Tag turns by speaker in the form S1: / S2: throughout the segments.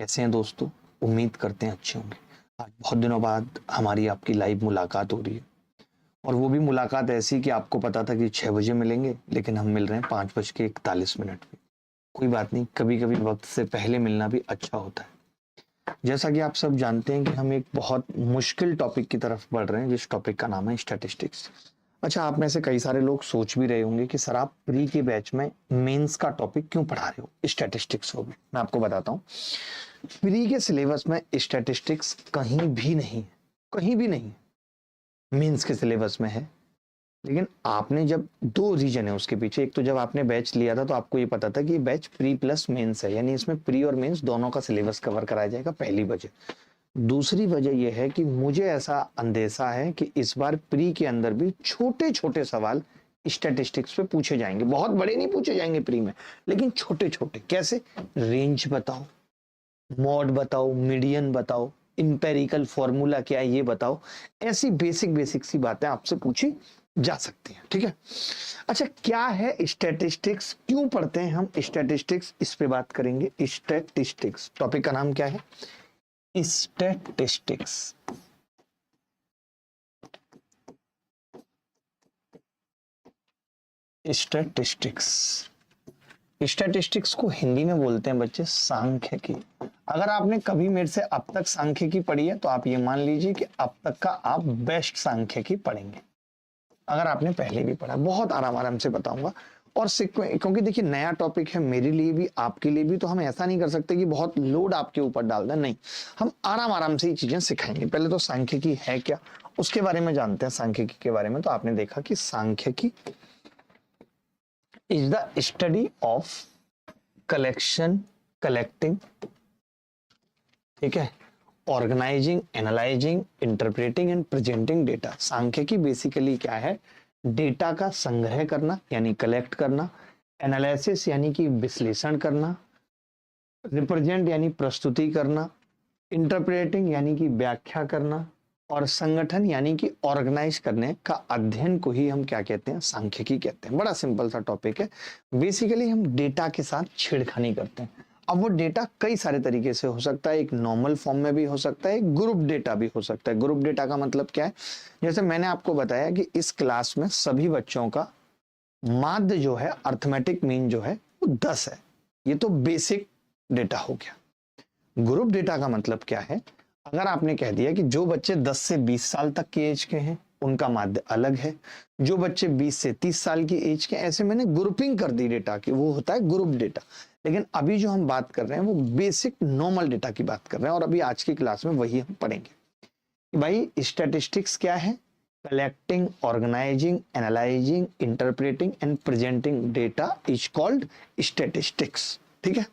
S1: कैसे हैं दोस्तों। उम्मीद करते हैं अच्छे होंगे। आज बहुत दिनों बाद हमारी आपकी लाइव मुलाकात हो रही है और वो भी मुलाकात ऐसी कि आपको पता था कि 6 बजे मिलेंगे, लेकिन हम मिल रहे हैं 5:41 पे। कोई बात नहीं, कभी कभी वक्त से पहले मिलना भी अच्छा होता है। जैसा कि आप सब जानते हैं कि हम एक बहुत मुश्किल टॉपिक की तरफ बढ़ रहे हैं, जिस टॉपिक का नाम है स्टैटिस्टिक्स। अच्छा, आप में से कई सारे लोग सोच भी रहे होंगे कि सर आप प्री के बैच में मेंस का टॉपिक क्यों पढ़ा रहे हो, स्टैटिस्टिक्स हो भी। मैं आपको बताता हूँ, प्री के सिलेबस में स्टैटिस्टिक्स कहीं भी नहीं है, कहीं भी नहीं। मेंस के सिलेबस में है, लेकिन आपने जब दो रीजन है उसके पीछे। एक तो जब आपने बैच लिया था तो आपको ये पता था कि बैच प्री प्लस मेंस है, यानी इसमें प्री और मेंस दोनों का सिलेबस कवर कराया जाएगा, पहली वजह। दूसरी वजह यह है कि मुझे ऐसा अंदेशा है कि इस बार प्री के अंदर भी छोटे छोटे सवाल स्टैटिस्टिक्स पे पूछे जाएंगे। बहुत बड़े नहीं पूछे जाएंगे प्री में, लेकिन छोटे छोटे। कैसे? रेंज बताओ, मॉड बताओ, मीडियन बताओ, इंपेरिकल फॉर्मूला क्या है ये बताओ। ऐसी बेसिक बेसिक सी बातें आपसे पूछी जा सकती हैं, ठीक है। अच्छा, क्या है स्टैटिस्टिक्स, क्यों पढ़ते हैं हम स्टैटिस्टिक्स, इस पे बात करेंगे। स्टैटिस्टिक्स टॉपिक का नाम क्या है? स्टैटिस्टिक्स। स्टैटिस्टिक्स स्टैटिस्टिक्स को हिंदी में बोलते हैं बच्चे सांख्यिकी। अगर आपने कभी मेरे से अब तक सांख्यिकी पढ़ी है तो आप ये मान लीजिए कि अब तक का आप बेस्ट सांख्यिकी पढ़ेंगे। अगर आपने पहले भी पढ़ा, बहुत आराम आराम से बताऊंगा। और क्योंकि देखिए नया टॉपिक है मेरे लिए भी आपके लिए भी, तो हम ऐसा नहीं कर सकते कि बहुत लोड आपके ऊपर डाल दें। नहीं, हम आराम आराम से ये चीजें सिखाएंगे। पहले तो सांख्यिकी है क्या, उसके बारे में जानते हैं। सांख्यिकी के बारे में तो आपने देखा कि सांख्यिकी is the study of collecting, ठीक है, organising, analysing, interpreting and presenting data. सांख्यिकी बेसिकली क्या है? डेटा का संग्रह करना यानी कलेक्ट करना, एनालिसिस यानी कि विश्लेषण करना, रिप्रेजेंट यानी प्रस्तुति करना, इंटरप्रेटिंग यानी कि व्याख्या करना, और संगठन यानी कि ऑर्गेनाइज करने का अध्ययन को ही हम क्या कहते हैं? सांख्यिकी कहते हैं। बड़ा सिंपल सा टॉपिक है। बेसिकली हम डेटा के साथ छेड़खानी करते हैं। अब वो डेटा कई सारे तरीके से हो सकता है, एक नॉर्मल फॉर्म में भी हो सकता है, एक ग्रुप डेटा भी हो सकता है। ग्रुप डेटा का मतलब क्या है? जैसे मैंने आपको बताया कि इस क्लास में सभी बच्चों का माध्य जो है, अर्थमेटिक मीन जो है वो 10 है। ये तो बेसिक डेटा हो गया। ग्रुप डेटा का मतलब क्या है? अगर आपने कह दिया कि जो बच्चे 10 से 20 साल तक के एज के हैं उनका माध्य अलग है, जो बच्चे 20 से 30 साल की एज के, ऐसे मैंने ग्रुपिंग कर दी डेटा की, वो होता है ग्रुप डेटा। लेकिन अभी जो हम बात कर रहे हैं वो बेसिक नॉर्मल डेटा की बात कर रहे हैं, और अभी आज की क्लास में वही हम पढ़ेंगे। भाई स्टैटिस्टिक्स क्या है? Collecting, organising, analysing, interpreting and presenting data is called statistics, ठीक है।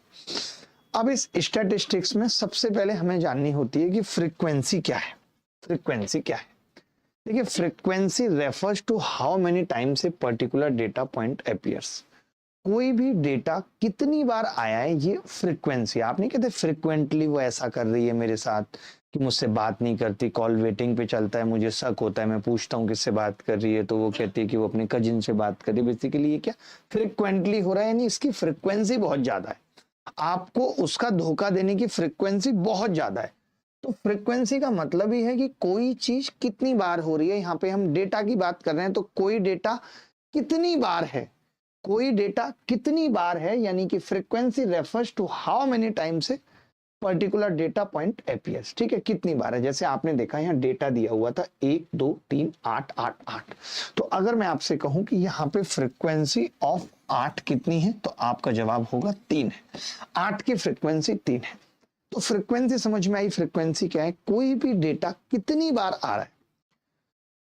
S1: अब इस स्टैटिस्टिक्स में सबसे पहले हमें जाननी होती है कि फ्रीक्वेंसी क्या है। फ्रीक्वेंसी क्या है? देखिए, frequency refers to how many times a particular data point appears. कोई भी डेटा कितनी बार आया है, ये फ्रीक्वेंसी। आप नहीं कहते फ्रीक्वेंटली वो ऐसा कर रही है मेरे साथ कि मुझसे बात नहीं करती, कॉल वेटिंग पे चलता है, मुझे शक होता है, मैं पूछता हूँ किससे बात कर रही है तो वो कहती है कि वो अपने कजिन से बात कर रही है। बेसिकली ये क्या फ्रीक्वेंटली हो रहा है, यानी इसकी फ्रीक्वेंसी बहुत ज्यादा है, आपको उसका धोखा देने की फ्रीक्वेंसी बहुत ज्यादा है। तो फ्रीक्वेंसी का मतलब ही है कि कोई चीज कितनी बार हो रही है। यहाँ पे हम डेटा की बात कर रहे हैं, तो कोई डेटा कितनी बार है, कोई डेटा कितनी बार है, यानी कि frequency refers to how many times a particular data point appears, ठीक है, कितनी बार है। जैसे आपने देखा यहाँ डेटा दिया हुआ था 1 2 3 8 8 8। तो अगर मैं आपसे कहूं कि यहाँ पे फ्रीक्वेंसी ऑफ 8 कितनी है, तो आपका जवाब होगा 3 है। 8 की फ्रीक्वेंसी 3 है। तो फ्रीक्वेंसी समझ में आई? फ्रीक्वेंसी क्या है? कोई भी डेटा कितनी बार आ रहा है।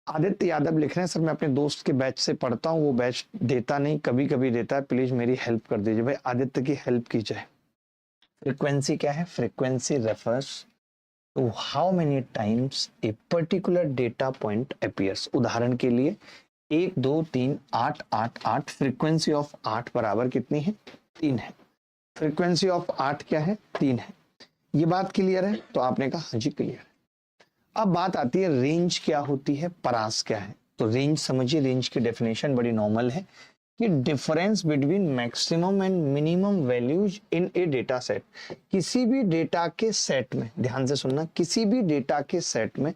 S1: आदित्य यादव लिख रहे हैं, सर मैं अपने दोस्त के बैच से पढ़ता हूँ, वो बैच देता नहीं, कभी कभी देता है, प्लीज मेरी हेल्प कर दीजिए। भाई आदित्य की हेल्प की जाए। फ्रीक्वेंसी क्या है? Frequency refers to how many times a particular data point appears. उदाहरण के लिए 1 2 3 8 8 8, फ्रीक्वेंसी ऑफ 8 बराबर कितनी है? 3 है। फ्रीक्वेंसी ऑफ 8 क्या है? 3 है। ये बात क्लियर है? तो आपने कहा हाँ जी क्लियर है। अब बात आती है रेंज क्या होती है, परास क्या है। तो रेंज समझिए, रेंज की डेफिनेशन बड़ी नॉर्मल है कि difference between maximum and minimum values in A data set. किसी भी डेटा के सेट में, ध्यान से सुनना, किसी भी डेटा के सेट में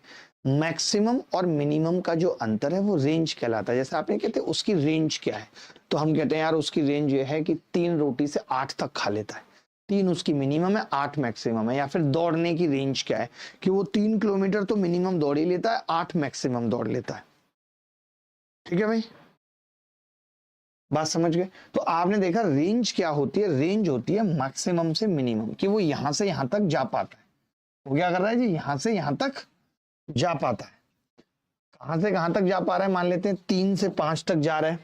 S1: मैक्सिमम और मिनिमम का जो अंतर है वो रेंज कहलाता है। जैसे आपने कहते हैं उसकी रेंज क्या है, तो हम कहते हैं यार उसकी रेंज ये है कि 3 रोटी से 8 तक खा लेता है, 3 उसकी मिनिमम है, 8 मैक्सिमम है। या फिर दौड़ने की रेंज क्या है कि वो 3 किलोमीटर तो मिनिमम दौड़ ही लेता है, 8 मैक्सिमम दौड़ लेता है। ठीक है भाई, बात समझ गए। तो आपने देखा रेंज क्या होती है, रेंज होती है मैक्सिमम से मिनिमम, कि वो यहां से यहां तक जा पाता है। वो क्या कर रहा है जी, यहां से यहां तक जा पाता है। कहां से कहां तक जा पा रहा है, मान लेते हैं 3 से 5 तक जा रहा है।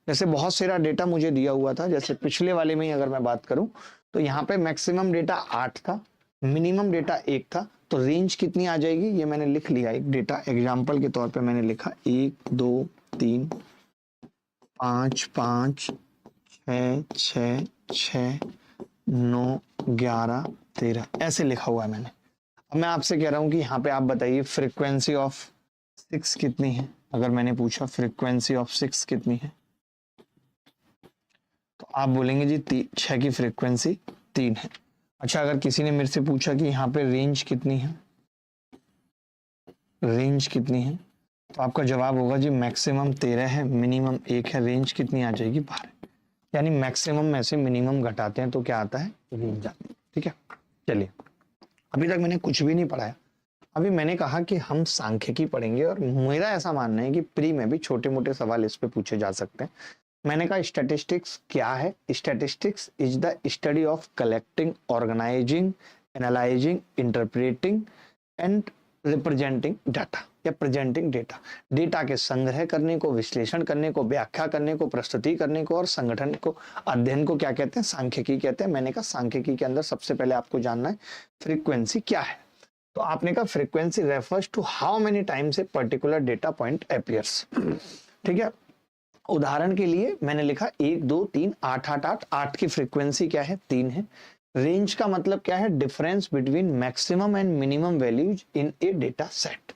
S1: जैसे बहुत सारा डेटा मुझे दिया हुआ था, जैसे पिछले वाले में ही अगर मैं बात करूं तो यहाँ पे मैक्सिमम डेटा 8 था, मिनिमम डेटा 1 था, तो रेंज कितनी आ जाएगी ये मैंने लिख लिया। एक डेटा एग्जांपल के तौर पे मैंने लिखा 1 2 3 5 5 6 6 6 9 11 13 ऐसे लिखा हुआ है मैंने। अब मैं आपसे कह रहा हूं कि यहाँ पे आप बताइए फ्रीक्वेंसी ऑफ 6 कितनी है। अगर मैंने पूछा फ्रीक्वेंसी ऑफ 6 कितनी है, तो आप बोलेंगे जी 6 की फ्रीक्वेंसी 3 है। अच्छा, अगर किसी ने मेरे से पूछा कि यहाँ पे रेंज कितनी है, रेंज कितनी है, तो आपका जवाब होगा जी मैक्सिमम 13 है, मिनिमम 1 है, रेंज कितनी आ जाएगी 12। यानी मैक्सिमम में से मिनिमम घटाते हैं तो क्या आता है, रेंज आता है। ठीक है, चलिए अभी तक मैंने कुछ भी नहीं पढ़ाया। अभी मैंने कहा कि हम सांख्यिकी पढ़ेंगे, और मेरा ऐसा मानना है कि प्री में भी छोटे मोटे सवाल इस पे पूछे जा सकते हैं। मैंने कहा स्टैटिस्टिक्स क्या है, statistics is the study of collecting, organising, analysing, interpreting and representing data या प्रेजेंटिंग डेटा। डेटा के संग्रह करने को, विश्लेषण करने को, व्याख्या करने को, प्रस्तुति करने को और संगठन को, अध्ययन को क्या कहते हैं, सांख्यिकी कहते हैं। मैंने कहा सांख्यिकी के अंदर सबसे पहले आपको जानना है फ्रीक्वेंसी क्या है। तो आपने कहा frequency refers to how many times a particular data point appears. ठीक है, उदाहरण के लिए मैंने लिखा 1 2 3 8 8 8 8 की फ्रीक्वेंसी क्या है, 3 है। रेंज का मतलब क्या है, difference between maximum and minimum values in A data set.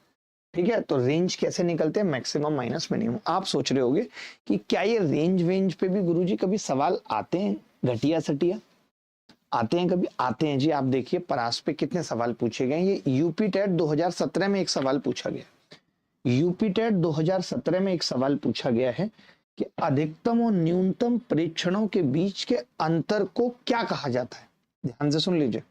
S1: ठीक है, तो रेंज कैसे निकलते हैं, मैक्सिमम माइनस मिनिमम। आप सोच रहे होगे कि क्या ये रेंज वेंज पे भी गुरुजी कभी सवाल आते हैं, घटिया सटिया आते हैं कभी? आते हैं जी। आप देखिए परास पे कितने सवाल पूछे गए। ये यूपी टेट 2017 में एक सवाल पूछा गया, यूपी टेट 2017 में एक सवाल पूछा गया है कि अधिकतम और न्यूनतम प्रेक्षणों के बीच के अंतर को क्या कहा जाता है। ध्यान से सुन लीजिए,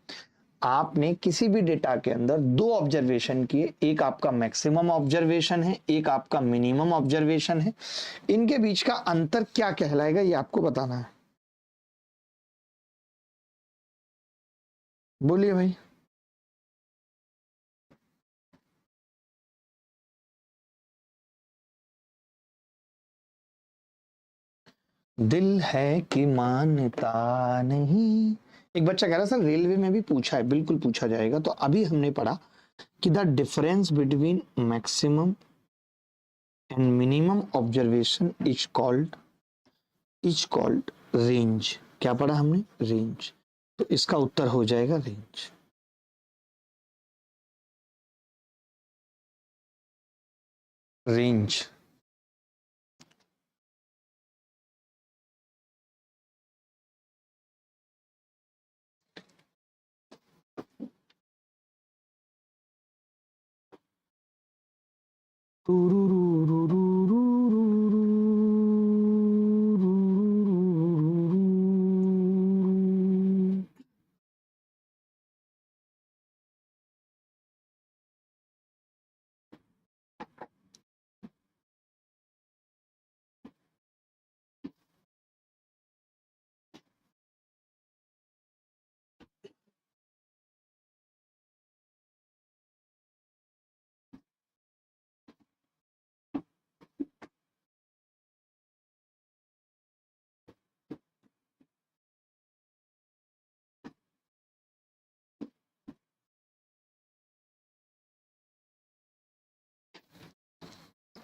S1: आपने किसी भी डेटा के अंदर 2 ऑब्जर्वेशन किए, एक आपका मैक्सिमम ऑब्जर्वेशन है, एक आपका मिनिमम ऑब्जर्वेशन है। इनके बीच का अंतर क्या कहलाएगा ये आपको बताना है। बोलिए भाई। दिल है कि मानता नहीं। एक बच्चा कह रहा सर रेलवे में भी पूछा है, बिल्कुल पूछा जाएगा। तो अभी हमने पढ़ा कि the difference between maximum and minimum observation is called range. क्या पढ़ा हमने, रेंज। तो इसका उत्तर हो जाएगा रेंज। रेंज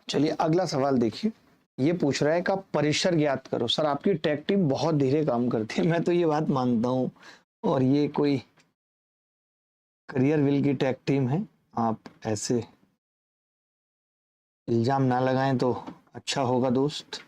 S1: चलिए अगला सवाल देखिए। ये पूछ रहा है कि आप परिसर ज्ञात करो। सर आपकी टेक टीम बहुत धीरे काम करती है, मैं तो ये बात मानता हूँ, और ये कोई करियर विल की टेक टीम है। आप ऐसे इल्जाम ना लगाएं तो अच्छा होगा दोस्त।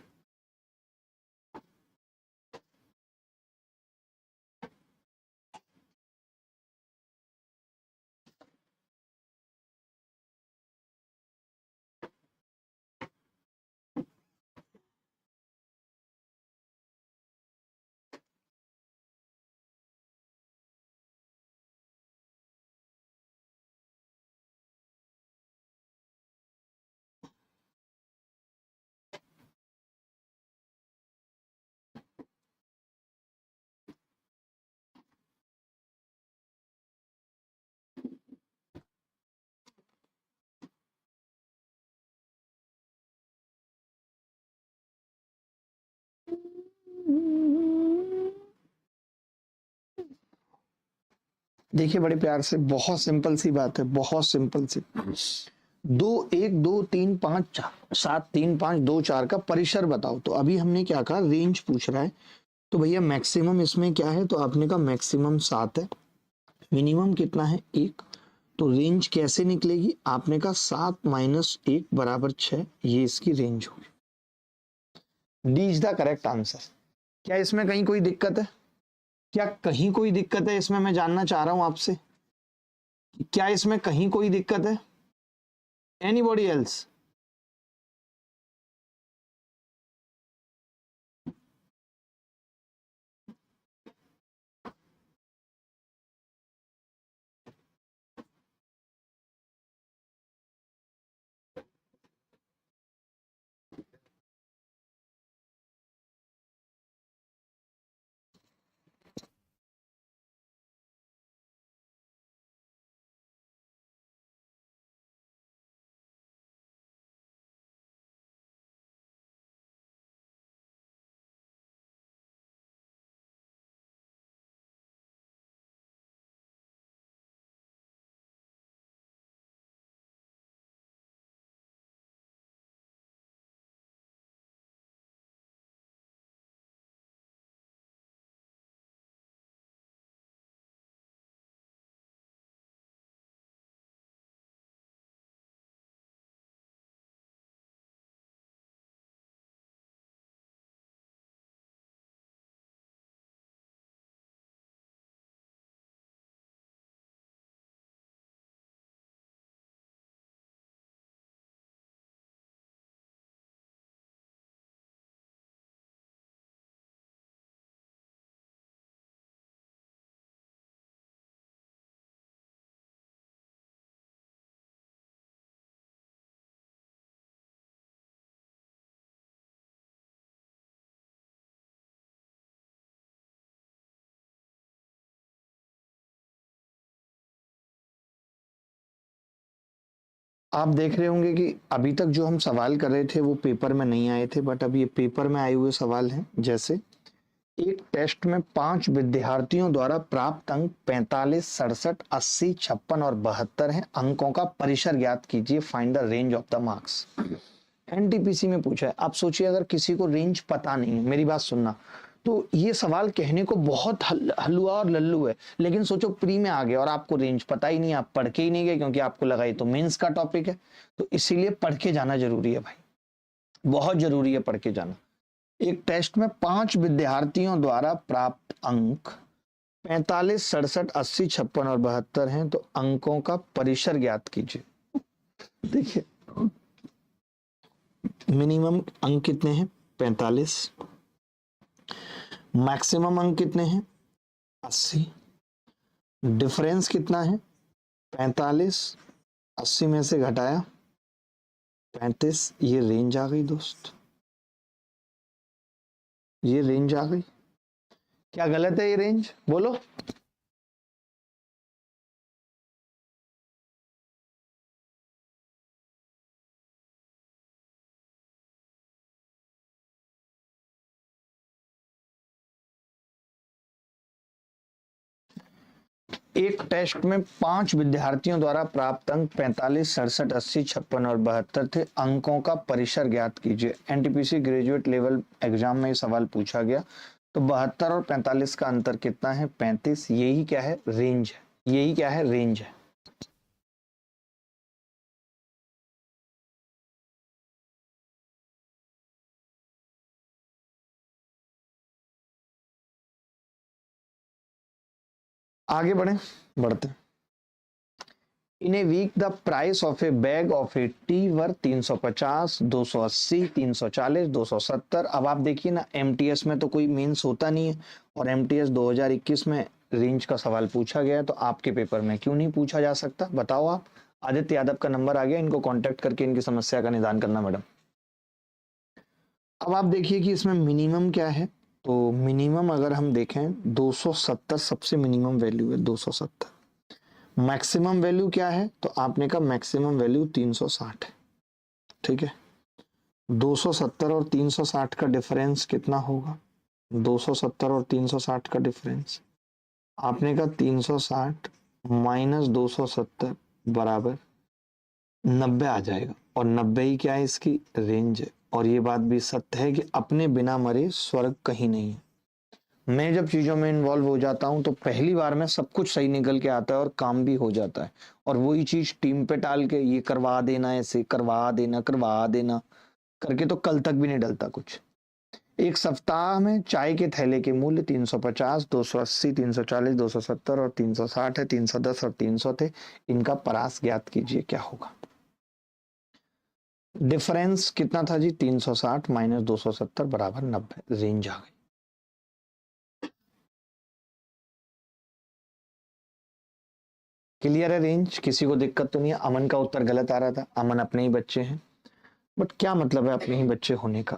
S1: देखिए बड़े प्यार से, बहुत सिंपल सी बात है, बहुत सिंपल सी। 2 1 2 3 5 4 7 3 5 2 4 का परिसर बताओ। तो अभी हमने क्या कहा, रेंज पूछ रहा है। तो भैया मैक्सिमम इसमें क्या है, तो आपने कहा मैक्सिमम 7 है, मिनिमम कितना है 1। तो रेंज कैसे निकलेगी, आपने कहा 7 - 1 = 6, ये इसकी रेंज होगी। D is the correct answer. क्या इसमें कहीं कोई दिक्कत है? क्या कहीं कोई दिक्कत है इसमें? मैं जानना चाह रहा हूं आपसे, क्या इसमें कहीं कोई दिक्कत है? Anybody else? आप देख रहे होंगे कि अभी तक जो हम सवाल कर रहे थे वो पेपर में नहीं आए थे, बट अब ये पेपर में आए हुए सवाल हैं। जैसे एक टेस्ट में 5 विद्यार्थियों द्वारा प्राप्त अंक 45, 67, 80, 56 और 72 हैं। अंकों का परिसर ज्ञात कीजिए, find the range of the marks. NTPC में पूछा है। आप सोचिए अगर किसी को रेंज पता नहीं है, मेरी बात सुनना, तो ये सवाल कहने को बहुत हलुआ और लल्लू है, लेकिन सोचो प्री में आ गया और आपको रेंज पता ही नहीं, आप पढ़ के ही नहीं गए क्योंकि आपको लगा ये तो मेंस का टॉपिक है। तो इसीलिए पढ़ के जाना जरूरी है भाई, बहुत जरूरी है पढ़ के जाना। एक टेस्ट में 5 विद्यार्थियों द्वारा प्राप्त अंक 45, 67, 80, 56 और 72 हैं। तो अंकों का परिसर ज्ञात कीजिए। देखिए मिनिमम अंक कितने हैं, 45। मैक्सिमम अंक कितने हैं, 80। डिफरेंस कितना है, 45, 80 में से घटाया 35। ये रेंज आ गई दोस्त, ये रेंज आ गई। क्या गलत है ये रेंज, बोलो। एक टेस्ट में 5 विद्यार्थियों द्वारा प्राप्त अंक 45, 67, 80, 56 और 72 थे। अंकों का परिसर ज्ञात कीजिए। एनटीपीसी ग्रेजुएट लेवल एग्जाम में ये सवाल पूछा गया। तो 72 और 45 का अंतर कितना है, 35। यही क्या है, रेंज है। यही क्या है, रेंज है। आगे बढ़े, बढ़ते हैं। In a week the price of a bag of a tea were 350, 280, 340, 270। अब आप देखिए ना, एमटीएस में तो कोई मीन्स होता नहीं है, और एमटीएस 2021 में रेंज का सवाल पूछा गया है, तो आपके पेपर में क्यों नहीं पूछा जा सकता, बताओ आप। आदित्य यादव का नंबर आ गया, इनको कांटेक्ट करके इनकी समस्या का निदान करना मैडम। अब आप देखिए कि इसमें मिनिमम क्या है। तो मिनिमम अगर हम देखें 270 सबसे मिनिमम वैल्यू है, 270। मैक्सिमम वैल्यू क्या है, तो आपने कहा मैक्सिमम वैल्यू 360 है, ठीक है। 270 और 360 का डिफरेंस कितना होगा, 270 और 360 का डिफरेंस आपने कहा 360 -270 बराबर 90 आ जाएगा, और 90 ही क्या है, इसकी रेंज है। और ये बात भी सत्य है कि अपने बिना मरे स्वर्ग कहीं नहीं है। मैं जब चीजों में इन्वॉल्व हो जाता हूं तो पहली बार में सब कुछ सही निकल के आता है और काम भी हो जाता है, और वही चीज टीम पे टाल के ये करवा देना, ऐसे करवा देना करके तो कल तक भी नहीं डलता कुछ। एक सप्ताह में चाय के थैले के मूल्य 350, 280, 340, 270 और 360 है। 310 और 300 थे। इनका परास ज्ञात कीजिए क्या होगा। डिफरेंस कितना था जी, 360 माइनस 270 बराबर 90। रेंज आ गई। क्लियर है रेंज, किसी को दिक्कत तो नहीं है। अमन का उत्तर गलत आ रहा था, अमन अपने ही बच्चे हैं, बट क्या मतलब है अपने ही बच्चे होने का।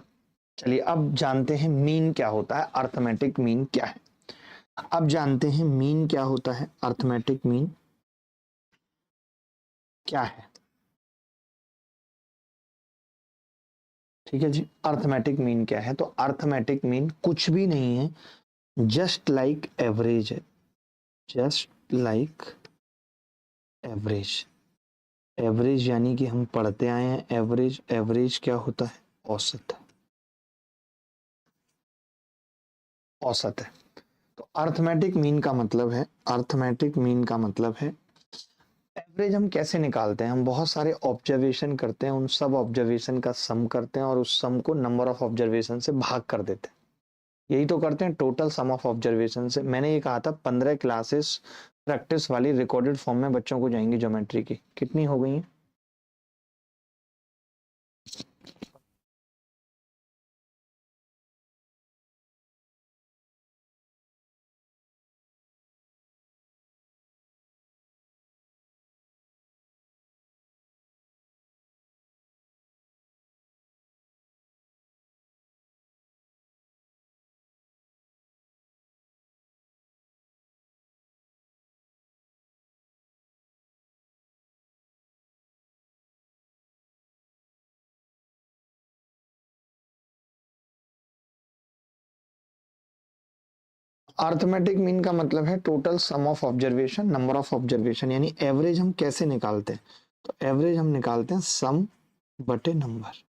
S1: चलिए अब जानते हैं मीन क्या होता है, अर्थमेटिक मीन क्या है। अब जानते हैं मीन क्या होता है, अर्थमेटिक मीन क्या है। ठीक है जी, अर्थमेटिक मीन क्या है, तो अर्थमेटिक मीन कुछ भी नहीं है, जस्ट लाइक एवरेज है। Just like average. एवरेज यानी कि हम पढ़ते आए हैं एवरेज। एवरेज क्या होता है, औसत। औसत है। तो अर्थमेटिक मीन का मतलब है, अर्थमेटिक मीन का मतलब है एवरेज हम कैसे निकालते हैं। हम बहुत सारे ऑब्जर्वेशन करते हैं, उन सब ऑब्जर्वेशन का सम करते हैं और उस सम को नंबर ऑफ ऑब्जर्वेशन से भाग कर देते हैं। यही तो करते हैं, टोटल सम ऑफ ऑब्जर्वेशन से। मैंने ये कहा था 15 क्लासेस प्रैक्टिस वाली रिकॉर्डेड फॉर्म में बच्चों को जाएंगी ज्योमेट्री की। कितनी हो गई है? अर्थमेटिक मीन का मतलब है total sum of observation, number of observation. यानी एवरेज हम कैसे निकालते हैं, तो एवरेज हम निकालते हैं सम बटे नंबर।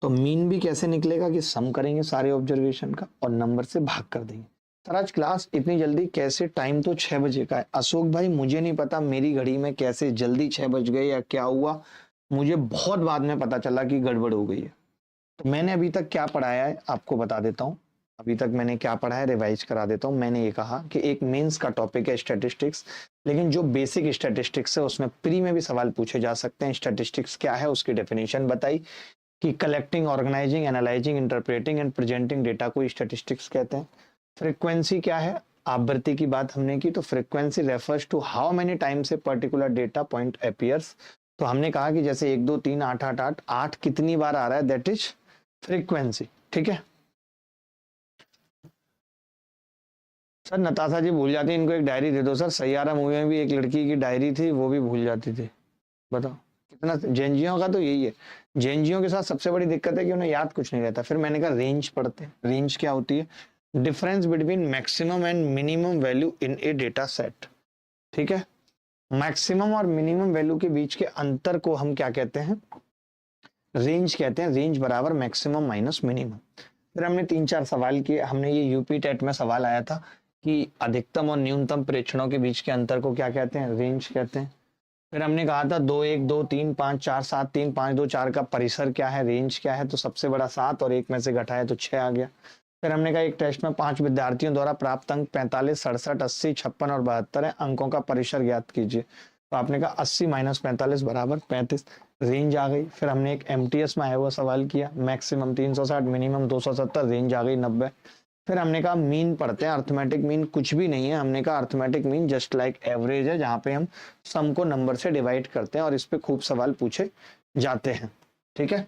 S1: तो मीन भी कैसे निकलेगा कि सम करेंगे सारे ऑब्जर्वेशन का और नंबर से भाग कर देंगे। सर आज क्लास इतनी जल्दी कैसे, टाइम तो 6 बजे का है। अशोक भाई मुझे नहीं पता मेरी घड़ी में कैसे जल्दी 6 बज गए या क्या हुआ, मुझे बहुत बाद में पता चला कि गड़बड़ हो गई है। तो मैंने अभी तक क्या पढ़ाया है आपको बता देता हूँ। अभी तक मैंने क्या पढ़ा है रिवाइज करा देता हूँ। मैंने ये कहा कि एक मेंस का टॉपिक है स्टैटिस्टिक्स, लेकिन जो बेसिक स्टैटिस्टिक्स है उसमें प्री में भी सवाल पूछे जा सकते हैं। स्टैटिस्टिक्स क्या है उसकी डेफिनेशन बताई कि collecting, organising, analysing, interpreting and presenting data को स्टैटिस्टिक्स कहते हैं। फ्रीक्वेंसी क्या है, आवृत्ति की बात हमने की, तो frequency refers to how many times a particular data point appears. तो हमने कहा कि जैसे 1 2 3 8 8 8 8 कितनी बार आ रहा है, दैट इज फ्रीक्वेंसी। ठीक है सर। नताशा जी भूल जाती है, इनको एक डायरी दे दो सर। सैयारा मूवी में भी एक लड़की की डायरी थी, वो भी भूल जाती थी। बताओ कितना, जेएनजियो का तो यही है। जेएनजियो के साथ सबसे बड़ी दिक्कत है कि उन्हें याद कुछ नहीं रहता। फिर मैंने कहा रेंज पढ़ते हैं। रेंज क्या होती है, difference between maximum and minimum value in A data set. ठीक है, मैक्सिमम और मिनिमम वैल्यू के बीच के अंतर को हम क्या कहते हैं, रेंज कहते हैं। रेंज बराबर मैक्सिमम माइनस मिनिमम। फिर हमने 3 4 सवाल किए। हमने ये यूपी टेट में सवाल आया था कि अधिकतम और न्यूनतम प्रेक्षणों के बीच के अंतर को क्या कहते हैं, रेंज कहते हैं। फिर हमने कहा था 2 1 2 3 5 4 7 3 5 2 4 का परिसर क्या है, रेंज क्या है, तो सबसे बड़ा 7 और एक में से घटाया तो 6 आ गया। फिर हमने कहा एक टेस्ट में 5 विद्यार्थियों द्वारा प्राप्त अंक 45, 67, 80, 56 और 72 है। अंकों का परिसर ज्ञात कीजिए। तो आपने कहा 80 माइनस 45 बराबर 35। रेंज आ गई। फिर हमने एक एमटीएस में आया हुआ सवाल किया, मैक्सिमम 360, मिनिमम 270, रेंज आ गई 90। फिर हमने कहा मीन पढ़ते हैं। अर्थमेटिक मीन कुछ भी नहीं है। हमने कहा arithmetic mean just like average है, जहां पे हम सम को नंबर से डिवाइड करते हैं और इस पे खूब सवाल पूछे जाते हैं। ठीक है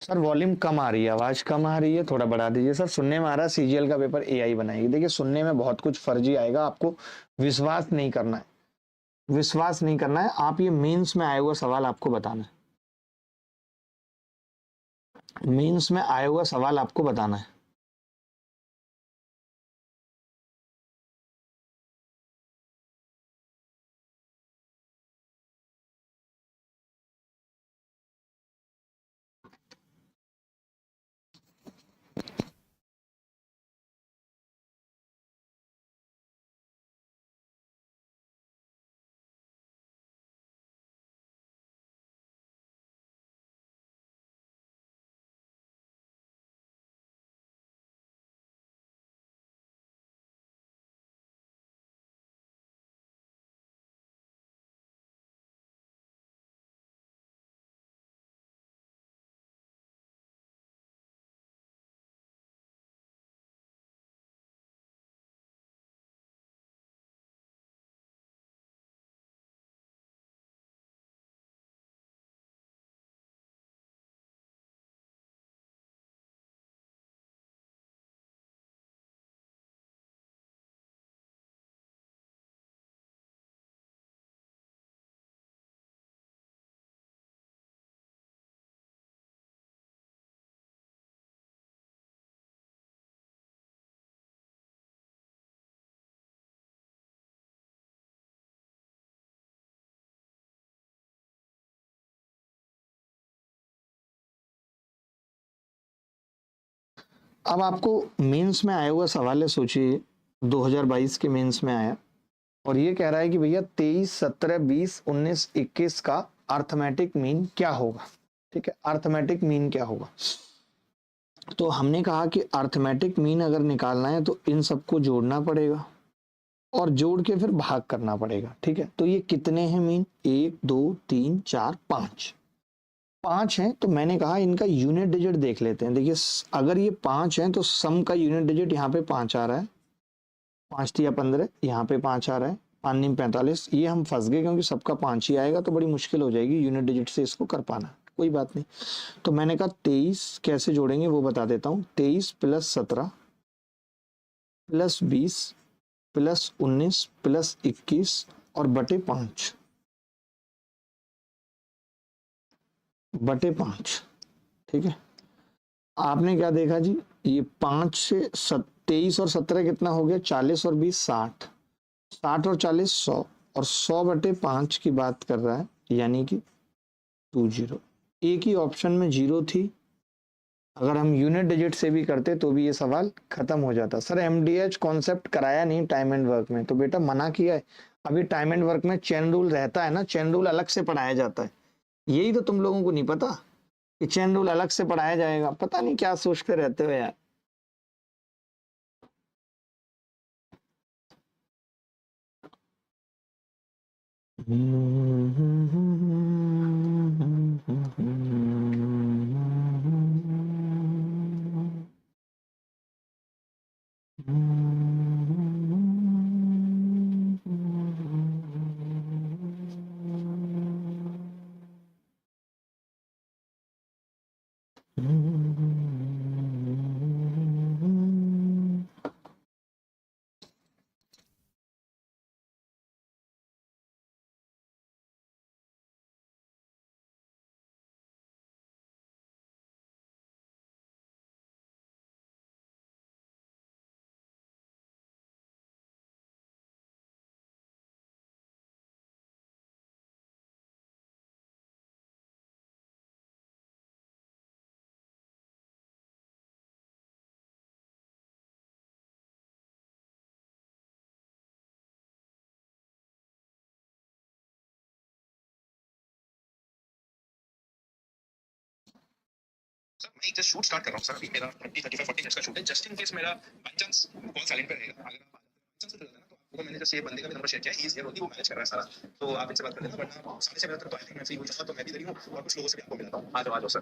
S1: सर, वॉल्यूम कम आ रही है, आवाज कम आ रही है, थोड़ा बढ़ा दीजिए सर। सुनने में आ रहा है सीजीएल का पेपर एआई बनाएगी। देखिए सुनने में बहुत कुछ फर्जी आएगा, आपको विश्वास नहीं करना है। विश्वास नहीं करना है, आप ये मेंस में आया हुआ सवाल आपको बताना है। मेंस में आया हुआ सवाल आपको बताना है। अब आपको मेंस में आया हुआ सवाल है, सोचिए 2022 के मेंस में आया और ये कह रहा है कि भैया 23, 17, 20, 19, 21 का अर्थमेटिक मीन क्या होगा। ठीक है, अर्थमेटिक मीन क्या होगा। तो हमने कहा कि अर्थमेटिक मीन अगर निकालना है तो इन सबको जोड़ना पड़ेगा और जोड़ के फिर भाग करना पड़ेगा। ठीक है, तो ये कितने हैं मीन, 1, 2, 3, 4, 5, 5 हैं। तो मैंने कहा इनका यूनिट डिजिट देख लेते हैं। देखिए अगर ये 5 हैं तो सम का यूनिट डिजिट यहाँ पे 5 आ रहा है, 5 या 15, यहाँ पे 5 आ रहा है, 5 नीम 45। ये हम फंस गए क्योंकि सबका 5 ही आएगा तो बड़ी मुश्किल हो जाएगी यूनिट डिजिट से इसको कर पाना। कोई बात नहीं, तो मैंने कहा 23 कैसे जोड़ेंगे वो बता देता हूँ। 23 + 17 + 20 + 19 + 21 और बटे 5, बटे 5। ठीक है, आपने क्या देखा जी, ये 5 से 23 और 17 कितना हो गया, 40 और 20 60, 60 और 40 100, और 100 बटे 5 की बात कर रहा है, यानी कि 20। एक ही ऑप्शन में जीरो थी, अगर हम यूनिट डिजिट से भी करते तो भी ये सवाल खत्म हो जाता। सर एमडीएच कॉन्सेप्ट कराया नहीं टाइम एंड वर्क में, तो बेटा मना किया है। अभी टाइम एंड वर्क में चेन रूल रहता है ना, चेन रूल अलग से पढ़ाया जाता है। यही तो तुम लोगों को नहीं पता कि चेन रूल अलग से पढ़ाया जाएगा। पता नहीं क्या सोचते रहते हो यार।
S2: सर मैं एक जस्ट शूट स्टार्ट कर रहा हूँ सर, अभी मेरा 30, 35, 40 मिनट्स का शूट है। जस्ट इन केस मेरा बाई चांस कॉल साइलेंट पे रहेगा, अगर आप चांस पे रहता ना, तो आपको मैंने जैसे बंदे का भी नंबर शेयर किया है, ही इज हियर ओनली, वो मैनेज कर रहा है सारा। तो आप इनसे बात कर लेना, वरना 6:30 तक तो आई थिंक मैं फ्री हो जाऊंगा, तो मैं भी इधर ही हूँ और कुछ लोगों से भी आपको मिलाता हूँ। आ जाओ सर।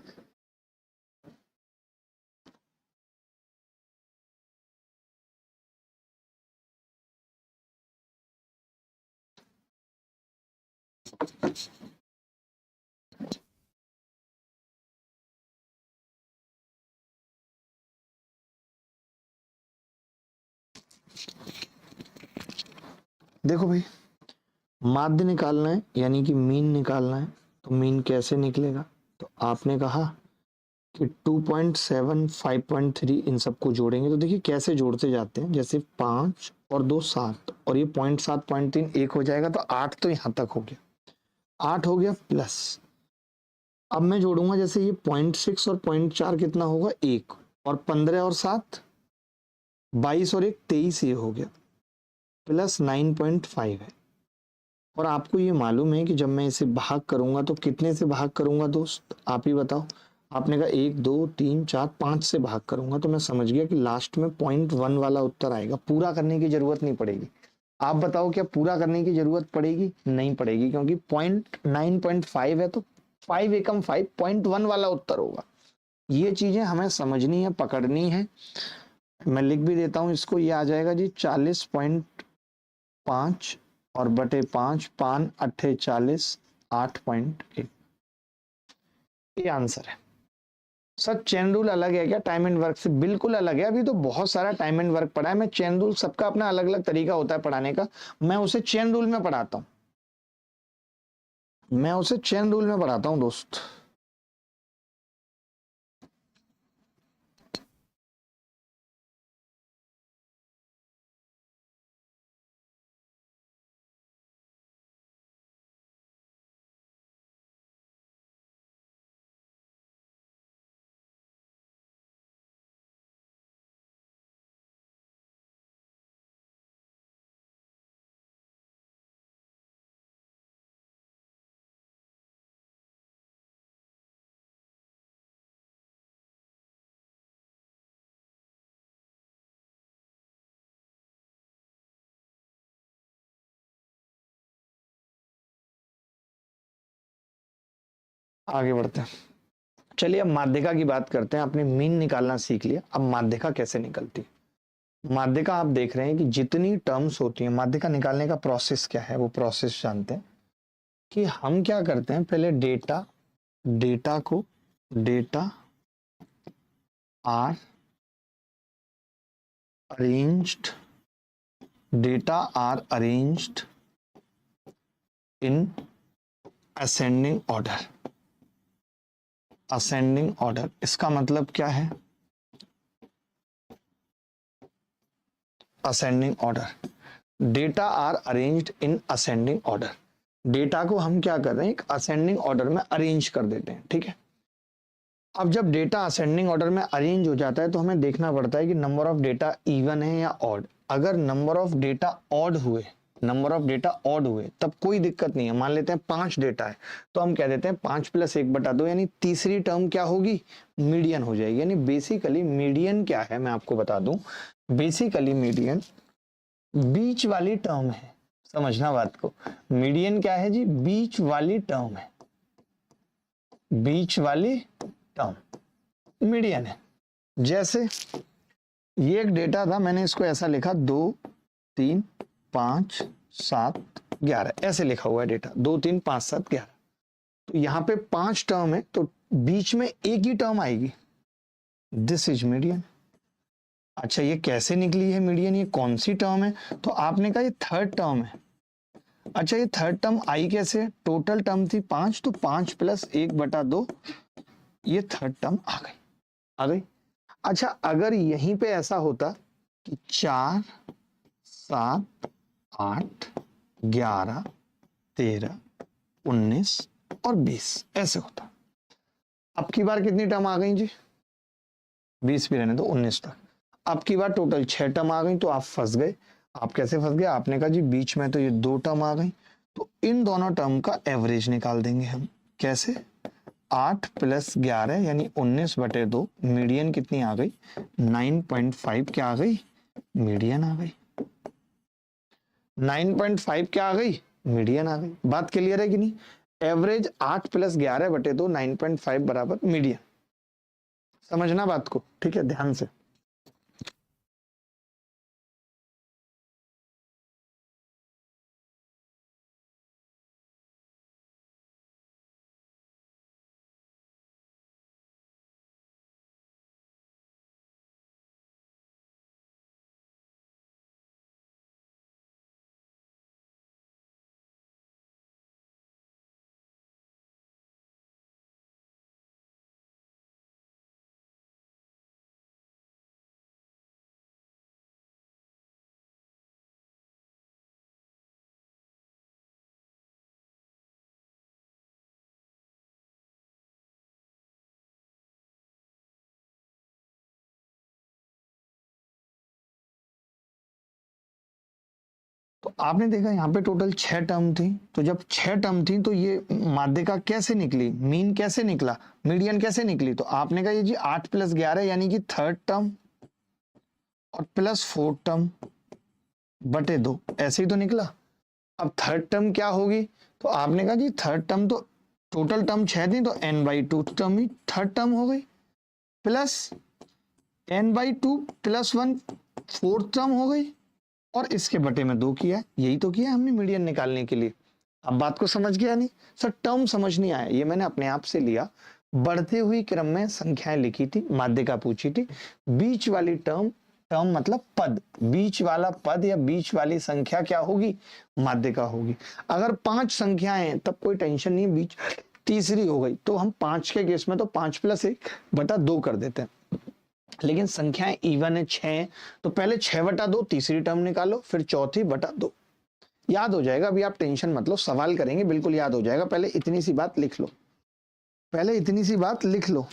S1: देखो भाई, माध्य निकालना है यानी कि मीन निकालना है, तो मीन कैसे निकलेगा। तो आपने कहा कि 2.7 5.3 इन सबको जोड़ेंगे। तो देखिए कैसे जोड़ते जाते हैं, जैसे 5 और 2 7 और ये 0.7 0.3 एक हो जाएगा, तो 8 तो यहाँ तक हो गया, 8 हो गया प्लस। अब मैं जोड़ूंगा, जैसे ये 0.6 और 0.4 कितना होगा, 1, और 15 और 7 22 और 1 23, ये हो गया, प्लस 9.5 है। और आपको ये मालूम है कि जब मैं इसे भाग करूंगा तो कितने से भाग करूंगा दोस्त, आप ही बताओ। आपने कहा 1, 2, 3, 4, 5 से भाग करूंगा, तो मैं समझ गया कि लास्ट में 0.1 वाला उत्तर आएगा। पूरा करने की जरूरत नहीं पड़ेगी। आप बताओ क्या पूरा करने की जरूरत पड़ेगी, नहीं पड़ेगी, क्योंकि 0.9.5 है तो 5 एकम 5 0.1 वाला उत्तर होगा। ये चीजें हमें समझनी है, पकड़नी है। मैं लिख भी देता हूं इसको, ये आ जाएगा जी 40.5 और बटे 5, 5 अट्ठे 40, 8.1, ये आंसर है। सर चेन रूल अलग है क्या टाइम एंड वर्क से? बिल्कुल अलग है। अभी तो बहुत सारा टाइम एंड वर्क पढ़ा है मैं। चेन रूल सबका अपना अलग अलग तरीका होता है पढ़ाने का, मैं उसे चेन रूल में पढ़ाता हूँ, मैं उसे चेन रूल में पढ़ाता हूँ दोस्त। आगे बढ़ते हैं। चलिए अब माध्यिका की बात करते हैं। आपने मीन निकालना सीख लिया, अब माध्यिका कैसे निकलती है। माध्यिका आप देख रहे हैं कि जितनी टर्म्स होती हैं, माध्यिका निकालने का प्रोसेस क्या है, वो प्रोसेस जानते हैं कि हम क्या करते हैं। पहले data are arranged data are arranged in ascending order. Ascending order इसका मतलब क्या है, ascending order. Data are arranged in ascending order. Data को हम क्या कर रहे हैं, एक असेंडिंग ऑर्डर में अरेंज कर देते हैं, ठीक है। अब जब डेटा असेंडिंग ऑर्डर में अरेंज हो जाता है तो हमें देखना पड़ता है कि नंबर ऑफ डेटा इवन है या ऑड। अगर नंबर ऑफ डेटा ऑड हुए तब कोई दिक्कत नहीं है। मान लेते हैं 5 डेटा है तो हम कह देते हैं 5 + 1/2, यानी तीसरी टर्म क्या होगी, मीडियन हो जाएगी। यानी बेसिकली मीडियन क्या है मैं आपको बता दूं, बेसिकली मीडियन बीच वाली टर्म है। समझना बात को, मीडियन क्या है जी, बीच वाली टर्म है। बीच वाली टर्म मीडियन है। जैसे ये एक डेटा था, मैंने इसको ऐसा लिखा 2 3 5 7 11, ऐसे लिखा हुआ है डेटा 2 3 5 7 11। तो यहाँ पे 5 टर्म है तो बीच में एक ही टर्म आएगी, दिस इज मीडियन। अच्छा ये कैसे निकली है मीडियन, ये कौन सी टर्म है, तो आपने कहा ये थर्ड टर्म है। अच्छा ये थर्ड टर्म आई कैसे, टोटल टर्म थी 5 तो 5 + 1/2, ये थर्ड टर्म आ गई। अच्छा अगर यहीं पे ऐसा होता कि 4 7 8 11 13 19 और 20 ऐसे होता, अब की बार कितनी टर्म आ गई जी, 20 भी रहने दो, 19 तक। अब की बार टोटल 6 टर्म आ गई तो आप फंस गए। आप कैसे फंस गए, आपने कहा जी बीच में तो ये 2 टर्म आ गई, तो इन दोनों टर्म का एवरेज निकाल देंगे हम। कैसे, 8 + 11 यानी 19/2, मीडियन कितनी आ गई, 9.5 क्या आ गई, मीडियन आ गई। 9.5 क्या आ गई, मीडियन आ गई। बात क्लियर है कि नहीं, एवरेज 8 + 11/2 9.5 बराबर मीडियन। समझना बात को, ठीक है, ध्यान से। तो आपने देखा यहाँ पे टोटल 6 टर्म थी, तो जब 6 टर्म थी तो ये माध्यिका कैसे निकली, मीन कैसे निकला, मीडियन कैसे निकली, तो आपने कहा ये जी 8 + 11 यानी कि थर्ड टर्म और प्लस 4 टर्म बटे 2, ऐसे ही तो निकला। अब थर्ड टर्म क्या होगी, तो आपने कहा जी थर्ड टर्म तो टोटल टर्म 6 थी तो n/2 टर्म ही थर्ड टर्म हो गई, प्लस n/2 + 1 फोर्थ टर्म हो गई, और इसके बटे में 2 किया। यही तो किया हमने मीडियन निकालने के लिए। अब बात को समझ गया नहीं सर, टर्म समझ नहीं आया, ये मैंने अपने आप से लिया, बढ़ते हुई क्रम में संख्याएं लिखी थी, माध्यिका पूछी थी, बीच वाली टर्म, टर्म मतलब पद, बीच वाला पद या बीच वाली संख्या क्या होगी, माध्यिका होगी। अगर 5 संख्याएं हैं तब कोई टेंशन नहीं, बीच तीसरी हो गई तो हम 5 के केस में तो 5 + 1/2 कर देते हैं। लेकिन संख्याएं इवन है, 6, तो पहले 6/2 तीसरी टर्म निकालो, फिर चौथी बटा 2, याद हो जाएगा। अभी आप टेंशन मत लो, सवाल करेंगे बिल्कुल याद हो जाएगा। पहले इतनी सी बात लिख लो, पहले इतनी सी बात लिख लो।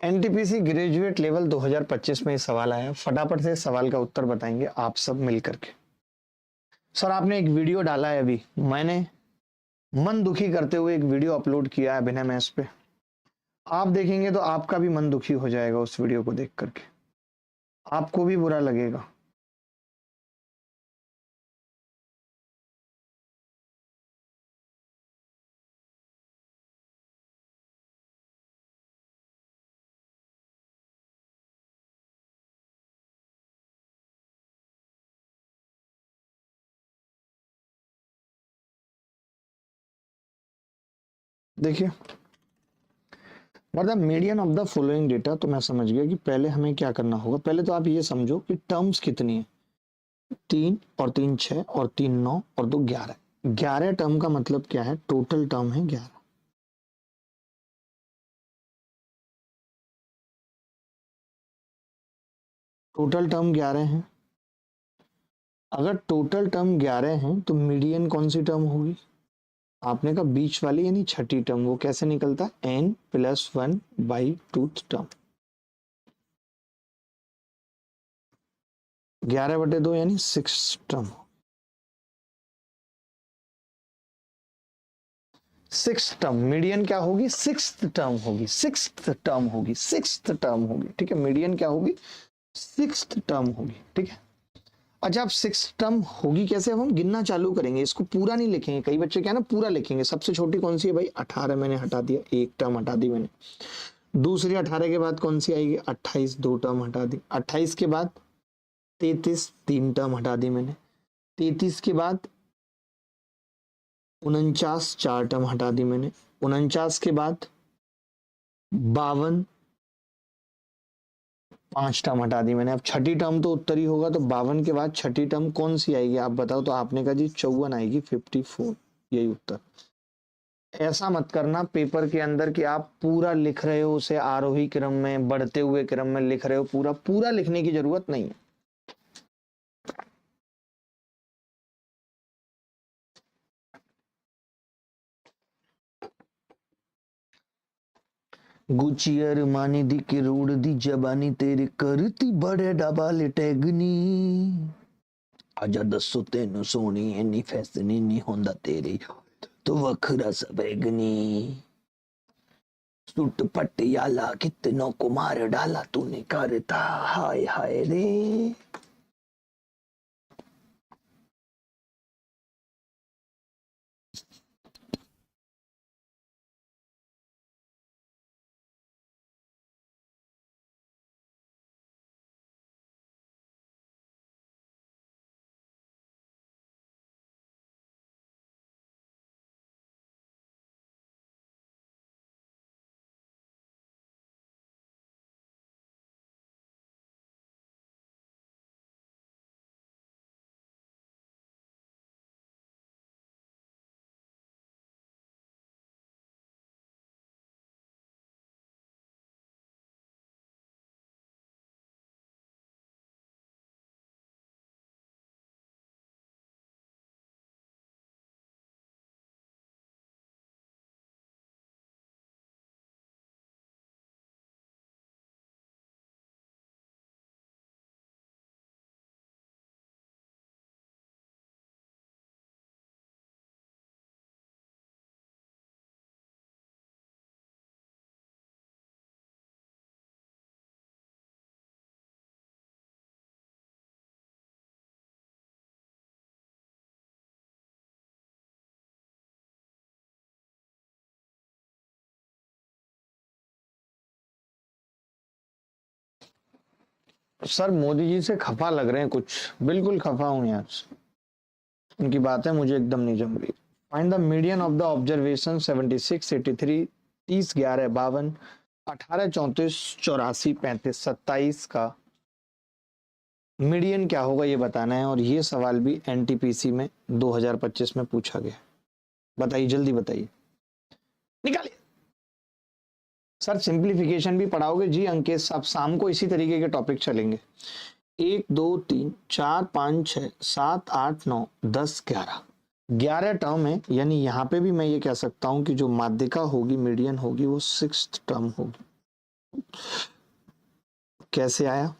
S1: एनटीपीसी ग्रेजुएट लेवल 2025 में ये सवाल आया, फटाफट से इस सवाल का उत्तर बताएंगे आप सब मिल करके। सर आपने एक वीडियो डाला है, अभी मैंने मन दुखी करते हुए एक वीडियो अपलोड किया है बिना मैस पे, आप देखेंगे तो आपका भी मन दुखी हो जाएगा उस वीडियो को देख करके, आपको भी बुरा लगेगा। देखिए, मतलब median of the following data, तो मैं समझ गया कि पहले हमें क्या करना होगा। पहले तो आप ये समझो कि टर्म्स कितनी है, 3 और 3 6 और 3 9 और 2 11। 11 टर्म का मतलब क्या है, टोटल टर्म है 11। टोटल टर्म 11 है। अगर टोटल टर्म 11 है तो मीडियन कौन सी टर्म होगी, आपने कहा बीच वाली यानी छठी टर्म। वो कैसे निकलता है, n+1/2 टर्म। 11/2 यानी 6 टर्म। 6 टर्म मीडियन क्या होगी, 6th टर्म होगी, 6th टर्म होगी, 6th टर्म होगी। ठीक है, मीडियन क्या होगी, 6th टर्म होगी। ठीक है, अच्छा अब 6 टर्म होगी कैसे, अब हम गिनना चालू करेंगे, इसको पूरा नहीं लिखेंगे। कई बच्चे क्या है ना पूरा लिखेंगे। सबसे छोटी कौन सी है भाई, 18 मैंने हटा दिया, एक टर्म हटा दी मैंने। दूसरी 18 के बाद कौन सी आएगी, 28, 2 टर्म हटा दी। 28 के बाद 33, 3 टर्म हटा दी मैंने। 33 के बाद 49, 4 टर्म हटा दी मैंने। 49 के बाद 52, 5 टर्म हटा दी मैंने। अब छठी टर्म तो उत्तर ही होगा, तो 52 के बाद छठी टर्म कौन सी आएगी आप बताओ। तो आपने कहा जी 54 आएगी, 54, यही उत्तर। ऐसा मत करना पेपर के अंदर कि आप पूरा लिख रहे हो उसे आरोही क्रम में, बढ़ते हुए क्रम में लिख रहे हो, पूरा पूरा लिखने की जरूरत नहीं है। गुची अरमानी दी किरूड़ दी जबानी तेरी करती बड़े डबाले टैगनी। आजा दसो तेनू सोनी इन्नी फैसनी नहीं होंदा तेरी तो वखरा सबैगनी। सुट पटियाला कितनों को मार डाला तूने करता हाय हाय रे। सर मोदी जी से खफा लग रहे हैं कुछ, बिल्कुल खफा हूं यार, उनकी बातें मुझे एकदम नहीं जम रही। Find the median of the observation 76, 83, 30, 11, 52, 18, 34, 84, 35, 27 का मीडियन क्या होगा ये बताना है। और ये सवाल भी एनटीपीसी में 2025 में पूछा गया। बताइए जल्दी बताइए, निकालिए। सर सिंप्लीफिकेशन भी पढ़ाओगे जी अंकेश साहब, शाम को इसी तरीके के टॉपिक चलेंगे। 1 2 3 4 5 6 7 8 9 10 11, 11 टर्म है, यानी यहाँ पे भी मैं ये कह सकता हूँ कि जो माध्यिका होगी मीडियन होगी वो 6th टर्म होगी। कैसे आया?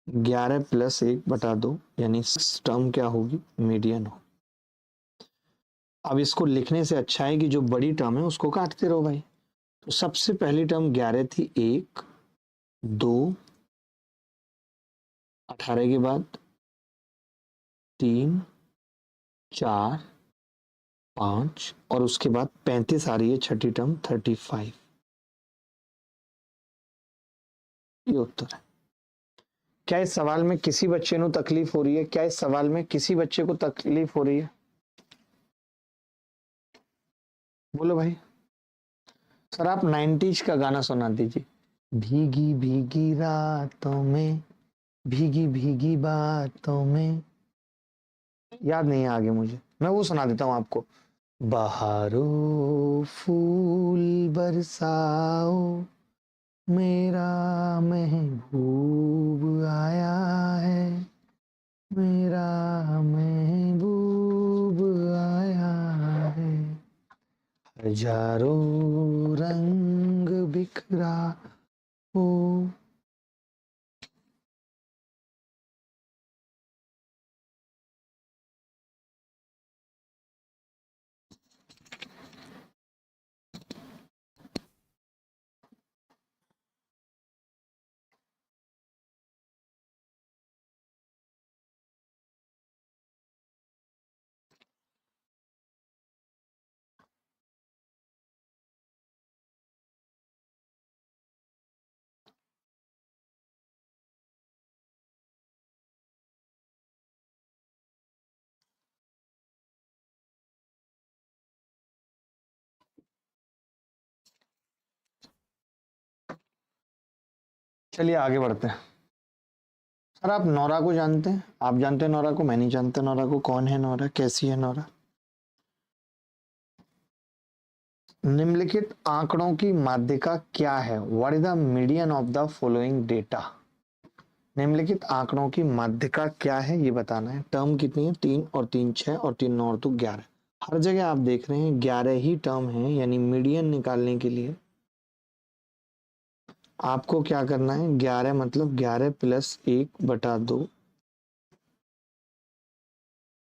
S1: 11 प्लस 1/2 यानी 6 टर्म क्या होगी? मीडियन हो। अब इसको लिखने से अच्छा है कि जो बड़ी टर्म है उसको काटते रहो भाई। तो सबसे पहली टर्म 11 थी, 1 2, 18 के बाद 3 4 5 और उसके बाद 35 आ रही है छठी टर्म 35। ये उत्तर है। क्या इस सवाल में किसी बच्चे को तकलीफ हो रही है? क्या इस सवाल में किसी बच्चे को तकलीफ हो रही है? बोलो भाई। सर आप 90s का गाना सुना दीजिए। भीगी भीगी रातों में, भीगी भीगी बातों में। याद नहीं है आगे मुझे, मैं वो सुना देता हूँ आपको। बहारो फूल बरसाओ, मेरा महबूब आया है, मेरा महबूब आया है, हजारों रंग बिखरा हो। चलिए आगे बढ़ते हैं। सर आप नोरा को जानते हैं? आप जानते हैं नोरा को? मैं नहीं जानता नोरा को। कौन है नोरा? कैसी है नोरा? निम्नलिखित आंकड़ों की माध्यिका क्या है? What is the median of the following data? निम्नलिखित आंकड़ों की माध्यिका क्या है ये बताना है। टर्म कितनी है? 3 और 3 6 और 3 9 और 2 11। हर जगह आप देख रहे हैं 11 ही टर्म है, यानी मीडियन निकालने के लिए आपको क्या करना है? 11 मतलब 11 प्लस 1/2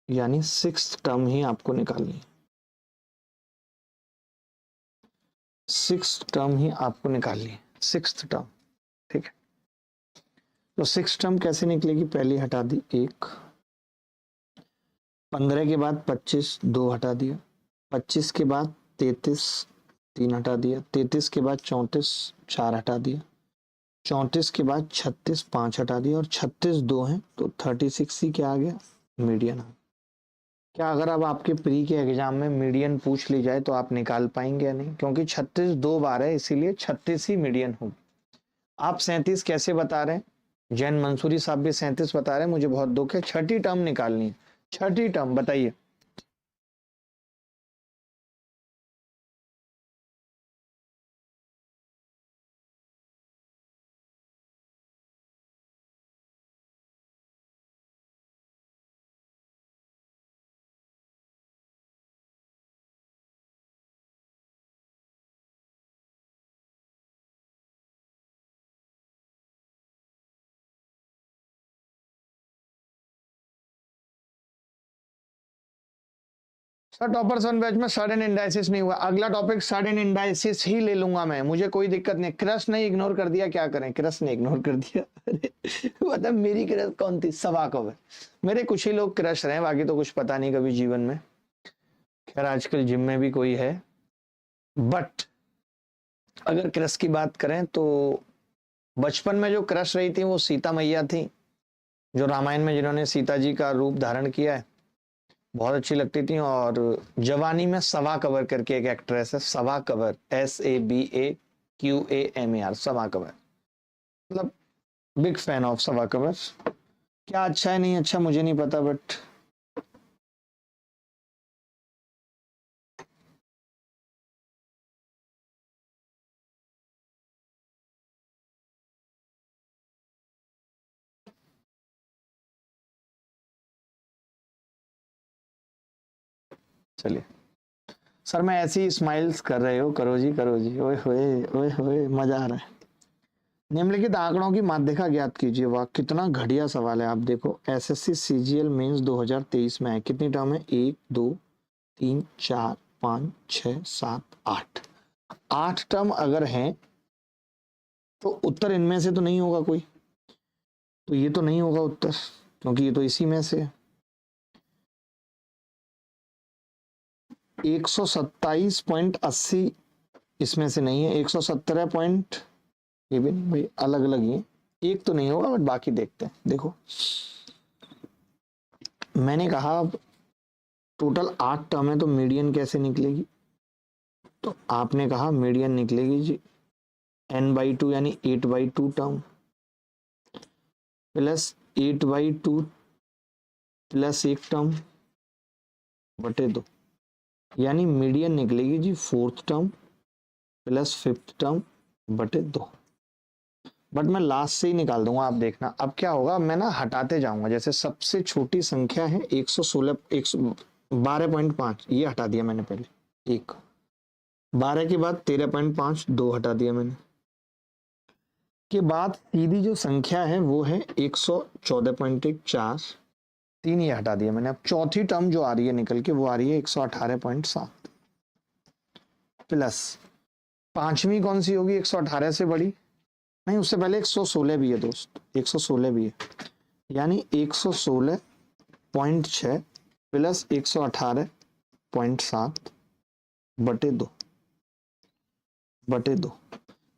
S1: यानी 6 टर्म ही आपको निकालनी है। 6 टर्म ही आपको निकालनी है, 6th टर्म। ठीक है, तो 6 टर्म कैसे निकलेगी? पहली हटा दी 1, 15 के बाद 25 2 हटा दिया, 25 के बाद 33 3 हटा दिया, 33 के बाद 34 4 हटा दिया, 34 के बाद 36 5 हटा दिया और 36 2 है तो 36 ही क्या आ गया? मीडियन आ गया। क्या अगर अब आपके प्री के एग्जाम में मीडियन पूछ ली जाए तो आप निकाल पाएंगे या नहीं? क्योंकि 36 2 बार है, इसीलिए 36 ही मीडियन होगी। आप 37 कैसे बता रहे हैं? जैन मंसूरी साहब भी 37 बता रहे हैं, मुझे बहुत दुख है। छठी टर्म निकालनी है, छठी टर्म बताइए। सर टॉपर सन बैच में सडन इंडाइसिस नहीं हुआ। अगला टॉपिक सडन इंडाइसिस ही ले लूंगा मैं, मुझे कोई दिक्कत नहीं। क्रश नहीं इग्नोर कर दिया, क्या करें? क्रश ने इग्नोर कर दिया। अरे मतलब मेरी क्रश कौन थी? सवा कवर। मेरे कुछ ही लोग क्रश रहे, बाकी तो कुछ पता नहीं कभी जीवन में। खैर आजकल जिम में भी कोई है। बट अगर क्रश की बात करें तो बचपन में जो क्रश रही थी वो सीता मैया थी, जो रामायण में जिन्होंने सीता जी का रूप धारण किया है, बहुत अच्छी लगती थी। और जवानी में सवा कवर करके एक एक्ट्रेस है, सवा कवर, SABAQAMAR, सवा कवर। मतलब बिग फैन ऑफ सवा कवर। क्या अच्छा है नहीं अच्छा मुझे नहीं पता, बट चलिए सर मैं ऐसी स्माइल्स कर रहे हो, करो जी, ओए होए मजा आ रहा है। निम्नलिखित आंकड़ों की माध्यिका ज्ञात कीजिए। वाह कितना घटिया सवाल है। आप देखो एसएससी सीजीएल मेंस 2023 में है, कितनी टर्म है? 1 2 3 4 5 6 7 8, 8 टर्म अगर हैं तो उत्तर इनमें से तो नहीं होगा कोई, तो ये तो नहीं होगा उत्तर, क्योंकि ये तो इसी में से है। 127.80 इसमें से नहीं है, 117 पॉइंट, ये भी नहीं भाई, अलग अलग ही है। एक तो नहीं होगा, बट बाकी देखते हैं। देखो मैंने कहा टोटल 8 टर्म है तो मीडियन कैसे निकलेगी, तो आपने कहा मीडियन निकलेगी जी n/2 यानी 8/2 टर्म प्लस 8/2 प्लस 1 टर्म बटे 2, यानी मीडियन निकलेगी जी 4th term plus 5th term बटे 2। बट मैं लास्ट से ही निकाल दूंगा, आप देखना। अब क्या होगा, मैं ना हटाते जाऊंगा। जैसे सबसे छोटी संख्या है 112.5, ये हटा दिया मैंने पहले, एक 12 के बाद 13.5, 2 हटा दिया मैंने, के बाद सीधी जो संख्या है वो है 114.1, 4, 3 ये हटा दिया मैंने। अब चौथी टर्म जो आ रही है निकल के वो आ रही है 118.7 प्लस पांचवी कौन सी होगी 118 से बड़ी, नहीं उससे पहले 116 भी है दोस्त, 116 भी है, यानी 116.6 प्लस 118.7 बटे 2,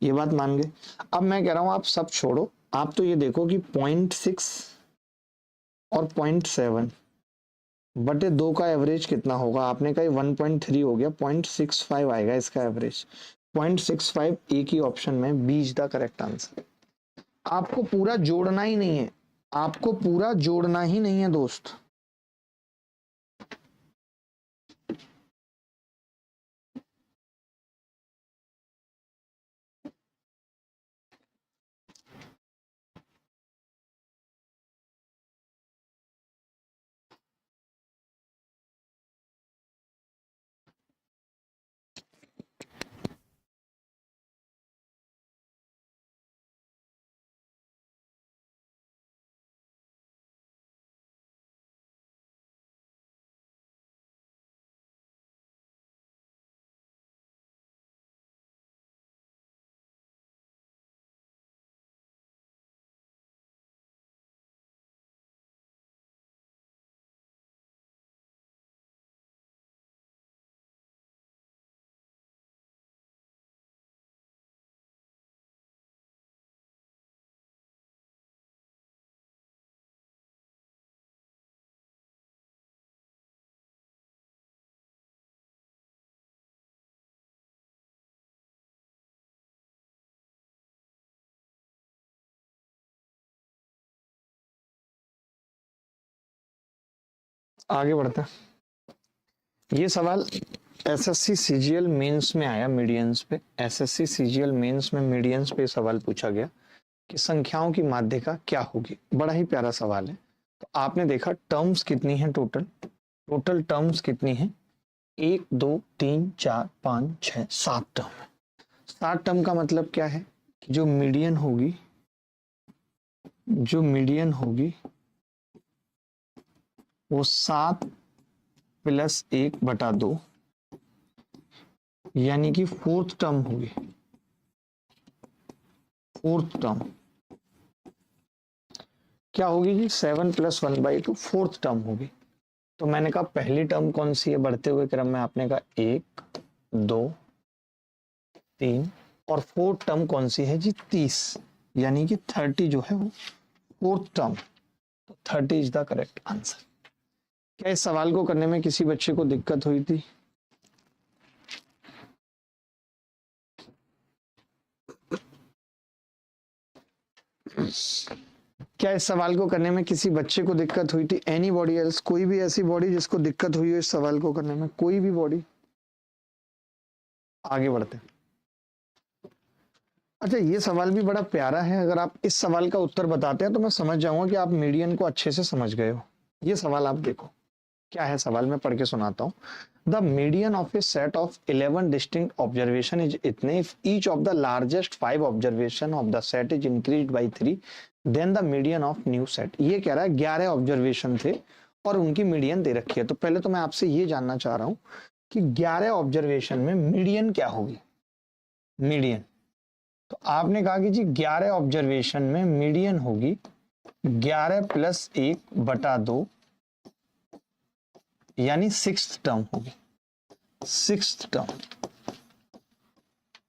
S1: ये बात मान गए। अब मैं कह रहा हूं आप सब छोड़ो, आप तो ये देखो कि 0.6 और 0.7 बटे 2 का एवरेज कितना होगा। आपने कहा 1.3 हो गया, 0.65 आएगा इसका एवरेज। 0.65 एक ही ऑप्शन में, B is the correct answer. आपको पूरा जोड़ना ही नहीं है, आपको पूरा जोड़ना ही नहीं है दोस्त। आगे बढ़ते हैं। ये सवाल एसएससी सीजीएल मेंस में आया मीडियंस पे। एसएससी सीजीएल मेंस में मीडियंस पे सवाल पूछा गया कि संख्याओं की माध्यिका क्या होगी। बड़ा ही प्यारा सवाल है। तो आपने देखा टर्म्स कितनी है, टोटल टर्म्स कितनी है, 1 2 3 4 5 6 7 टर्म है। 7 टर्म का मतलब क्या है कि जो मीडियन होगी वो 7 प्लस 1 बटा 2, यानी कि 4th टर्म होगी। 4th टर्म क्या होगी जी, 7 + 1/2 4th टर्म होगी। तो मैंने कहा पहली टर्म कौन सी है बढ़ते हुए क्रम में, आपने कहा 1 2 3, और 4th टर्म कौन सी है जी, 30, यानी कि 30 जो है वो 4th टर्म। तो 30 इज द करेक्ट आंसर। क्या इस सवाल को करने में किसी बच्चे को दिक्कत हुई थी? क्या इस सवाल को करने में किसी बच्चे को दिक्कत हुई थी? एनीबॉडी एल्स, कोई भी ऐसी बॉडी जिसको दिक्कत हुई हो इस सवाल को करने में, कोई भी बॉडी? आगे बढ़ते हैं। अच्छा ये सवाल भी बड़ा प्यारा है। अगर आप इस सवाल का उत्तर बताते हैं तो मैं समझ जाऊंगा कि आप मीडियन को अच्छे से समझ गए हो। ये सवाल आप देखो क्या है सवाल, मैं पढ़ के सुनाता हूँ। The median of a set of 11 distinct observation is इतने, if each of the largest 5 observation of the set is increased by 3 then the median of new set. ये कह रहा है 11 ऑब्जर्वेशन थे और उनकी मीडियन दे रखी है। तो पहले तो मैं आपसे ये जानना चाह रहा हूं कि 11 ऑब्जर्वेशन में मीडियन क्या होगी। मीडियन, तो आपने कहा कि जी 11 ऑब्जर्वेशन में मीडियन होगी 11 प्लस 1/2 यानी 6th टर्म होगी। 6th टर्म,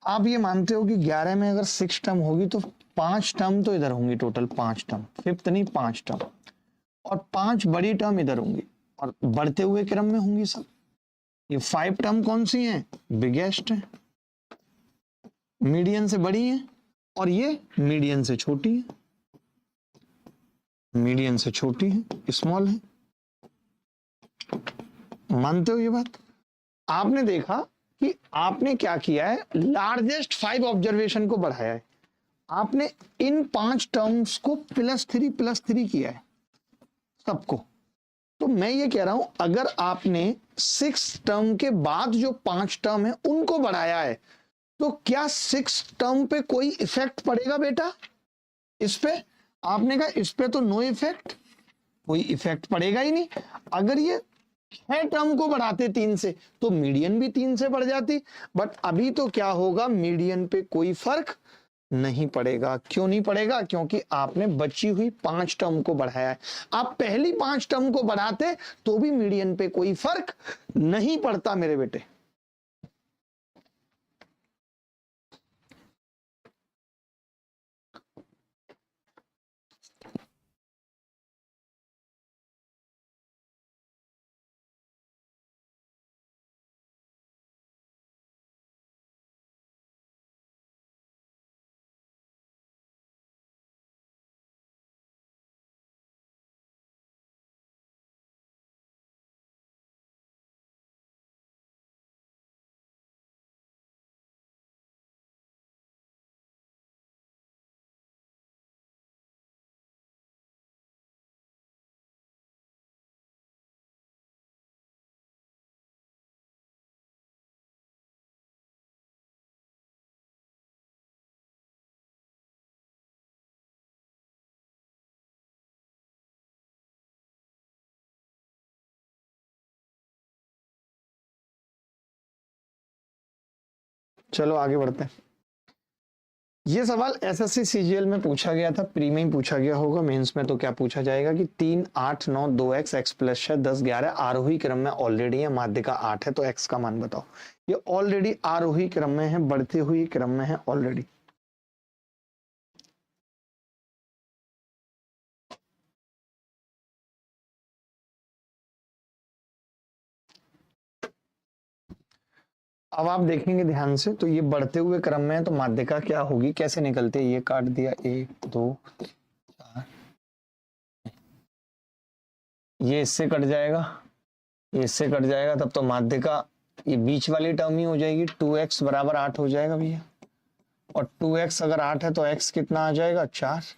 S1: आप ये मानते हो कि 11 में अगर 6 टर्म होगी तो 5 टर्म तो इधर होंगी, टोटल 5 टर्म, 5th नहीं 5 टर्म, और 5 बड़ी टर्म इधर होंगी और बढ़ते हुए क्रम में होंगी सब। ये 5 टर्म कौन सी हैं, बिगेस्ट है, मीडियन से बड़ी है, और ये मीडियन से छोटी है, मीडियन से छोटी है, स्मॉल है। मानते हो ये बात? आपने देखा कि आपने क्या किया है, लार्जेस्ट 5 ऑब्जर्वेशन को बढ़ाया है, आपने इन 5 टर्म्स को +3 किया है सबको। तो मैं ये कह रहा हूं अगर आपने 6 टर्म के बाद जो 5 टर्म है उनको बढ़ाया है तो क्या 6 टर्म पे कोई इफेक्ट पड़ेगा बेटा? इस पे आपने कहा इस पे तो नो इफेक्ट, कोई इफेक्ट पड़ेगा ही नहीं। अगर ये 6 टर्म को बढ़ाते 3 से तो मीडियन भी 3 से बढ़ जाती, बट अभी तो क्या होगा, मीडियन पे कोई फर्क नहीं पड़ेगा। क्यों नहीं पड़ेगा? क्योंकि आपने बची हुई 5 टर्म को बढ़ाया है। आप पहली 5 टर्म को बढ़ाते तो भी मीडियन पे कोई फर्क नहीं पड़ता मेरे बेटे। चलो आगे बढ़ते हैं। ये सवाल एसएससी सीजीएल में पूछा गया था, प्री में ही पूछा गया होगा, मेंस में तो क्या पूछा जाएगा कि 3, 8, 9, 2x, x प्लस 6, 10, 11 आरोही क्रम में ऑलरेडी है, माध्यिका 8 है, तो x का मान बताओ। ये ऑलरेडी आरोही क्रम में है, बढ़ती हुई क्रम में है ऑलरेडी। अब आप देखेंगे ध्यान से तो ये बढ़ते हुए क्रम में है, तो माध्यिका क्या होगी, कैसे निकलते हैं, ये काट दिया 1, 2, 4, ये इससे कट जाएगा, ये इससे कट जाएगा, तब तो माध्यिका ये बीच वाली टर्म ही हो जाएगी, 2x बराबर 8 हो जाएगा भैया। और 2x अगर 8 है तो x कितना आ जाएगा, 4।